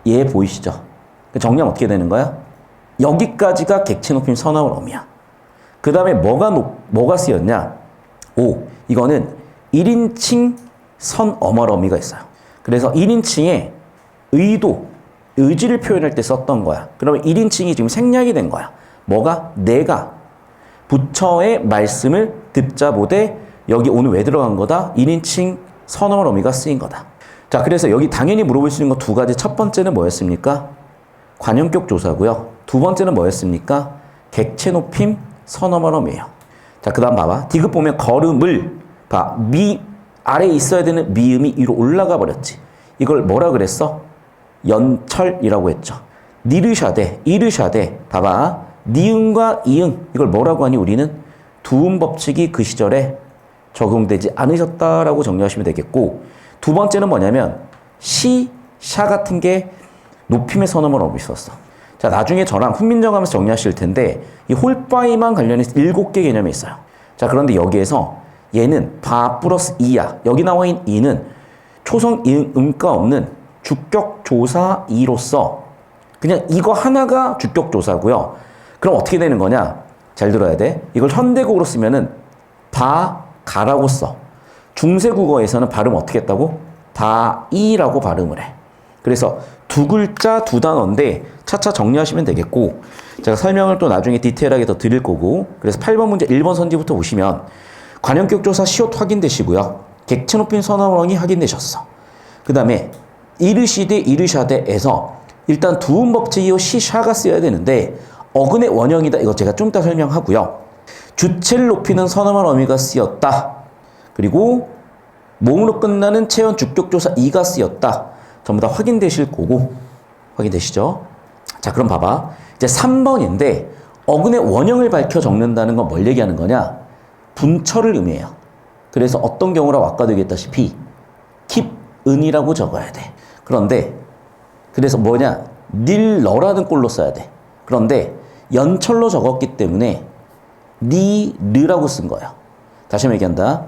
얘 보이시죠? 정리하면 어떻게 되는 거야? 여기까지가 객체 높임 선어말 어미야. 그 다음에 뭐가 쓰였냐? 오, 이거는 1인칭 선어말 어미가 있어요. 그래서 1인칭에 의도, 의지를 표현할 때 썼던 거야. 그러면 1인칭이 지금 생략이 된 거야. 뭐가? 내가 부처의 말씀을 듣자 보되 여기 오늘 왜 들어간 거다? 1인칭 선어말 어미가 쓰인 거다. 자, 그래서 여기 당연히 물어볼 수 있는 거 두 가지. 첫 번째는 뭐였습니까? 관용격 조사고요. 두 번째는 뭐였습니까? 객체 높임 선어말 어미예요. 자, 그 다음 봐봐. 디귿 보면 걸음을 봐. 아래에 있어야 되는 미음이 위로 올라가 버렸지. 이걸 뭐라 그랬어? 연철이라고 했죠. 니르샤대, 이르샤대. 봐봐. 니은과 이응. 이걸 뭐라고 하니 우리는? 두음 법칙이 그 시절에 적용되지 않으셨다라고 정리하시면 되겠고, 두 번째는 뭐냐면 시, 샤 같은 게 높임의 선어말 어미 있었어. 자, 나중에 저랑 훈민정음에서 정리하실 텐데 이 홀바이만 관련해서 7개 개념이 있어요. 자, 그런데 여기에서 얘는 바 플러스 이야. 여기 나와 있는 이는 초성 이응 음가 없는 주격 조사 이로서 그냥 이거 하나가 주격 조사고요. 그럼 어떻게 되는 거냐? 잘 들어야 돼. 이걸 현대국어로 쓰면은 가라고 써. 중세국어에서는 발음 어떻게 했다고? 다이라고 발음을 해. 그래서 두 글자 두 단어인데 차차 정리하시면 되겠고, 제가 설명을 또 나중에 디테일하게 더 드릴 거고, 그래서 8번 문제 1번 선지부터 보시면 관용격 조사 시옷 확인되시고요. 객체 높임 선어원이 확인되셨어. 그 다음에 이르시대 이르샤대에서 일단 두음 법칙이요 시샤가 쓰여야 되는데 어근의 원형이다. 이거 제가 좀 이따 설명하고요. 주체를 높이는 선어말 어미가 쓰였다. 그리고 몸으로 끝나는 체현 주격조사 이가 쓰였다. 전부 다 확인되실 거고, 확인되시죠? 자, 그럼 봐봐. 이제 3번인데 어근의 원형을 밝혀 적는다는 건 뭘 얘기하는 거냐? 분철을 의미해요. 그래서 어떤 경우라고 아까도 얘기했다시피 킵은이라고 적어야 돼. 그런데 그래서 뭐냐? 닐러라는 꼴로 써야 돼. 그런데 연철로 적었기 때문에 니르라고 쓴 거야. 다시 한번 얘기한다.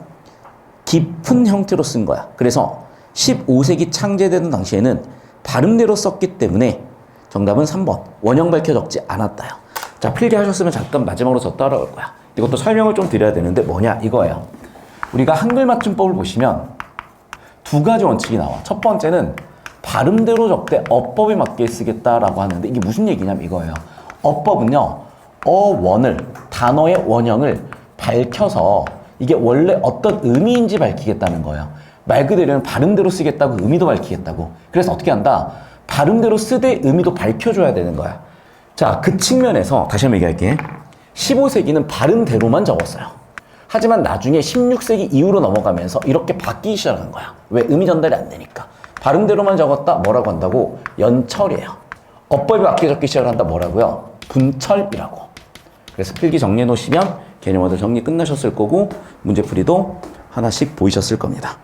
깊은 형태로 쓴 거야. 그래서 15세기 창제되는 당시에는 발음대로 썼기 때문에 정답은 3번. 원형 밝혀 적지 않았다요. 자, 필기하셨으면 잠깐 마지막으로 저 따라올 거야. 이것도 설명을 좀 드려야 되는데 뭐냐? 이거예요. 우리가 한글 맞춤법을 보시면 두 가지 원칙이 나와. 첫 번째는 발음대로 적되 어법에 맞게 쓰겠다라고 하는데 이게 무슨 얘기냐면 이거예요. 어법은요. 어원을, 단어의 원형을 밝혀서 이게 원래 어떤 의미인지 밝히겠다는 거예요. 말 그대로는 발음대로 쓰겠다고 의미도 밝히겠다고. 그래서 어떻게 한다? 발음대로 쓰되 의미도 밝혀줘야 되는 거야. 자, 그 측면에서 다시 한번 얘기할게. 15세기는 발음대로만 적었어요. 하지만 나중에 16세기 이후로 넘어가면서 이렇게 바뀌기 시작한 거야. 왜? 의미 전달이 안 되니까. 발음대로만 적었다? 뭐라고 한다고? 연철이에요. 어법에 맞게 적기 시작을 한다? 뭐라고요? 분철이라고. 그래서 필기 정리해 놓으시면 개념어들 정리 끝나셨을 거고 문제풀이도 하나씩 보이셨을 겁니다.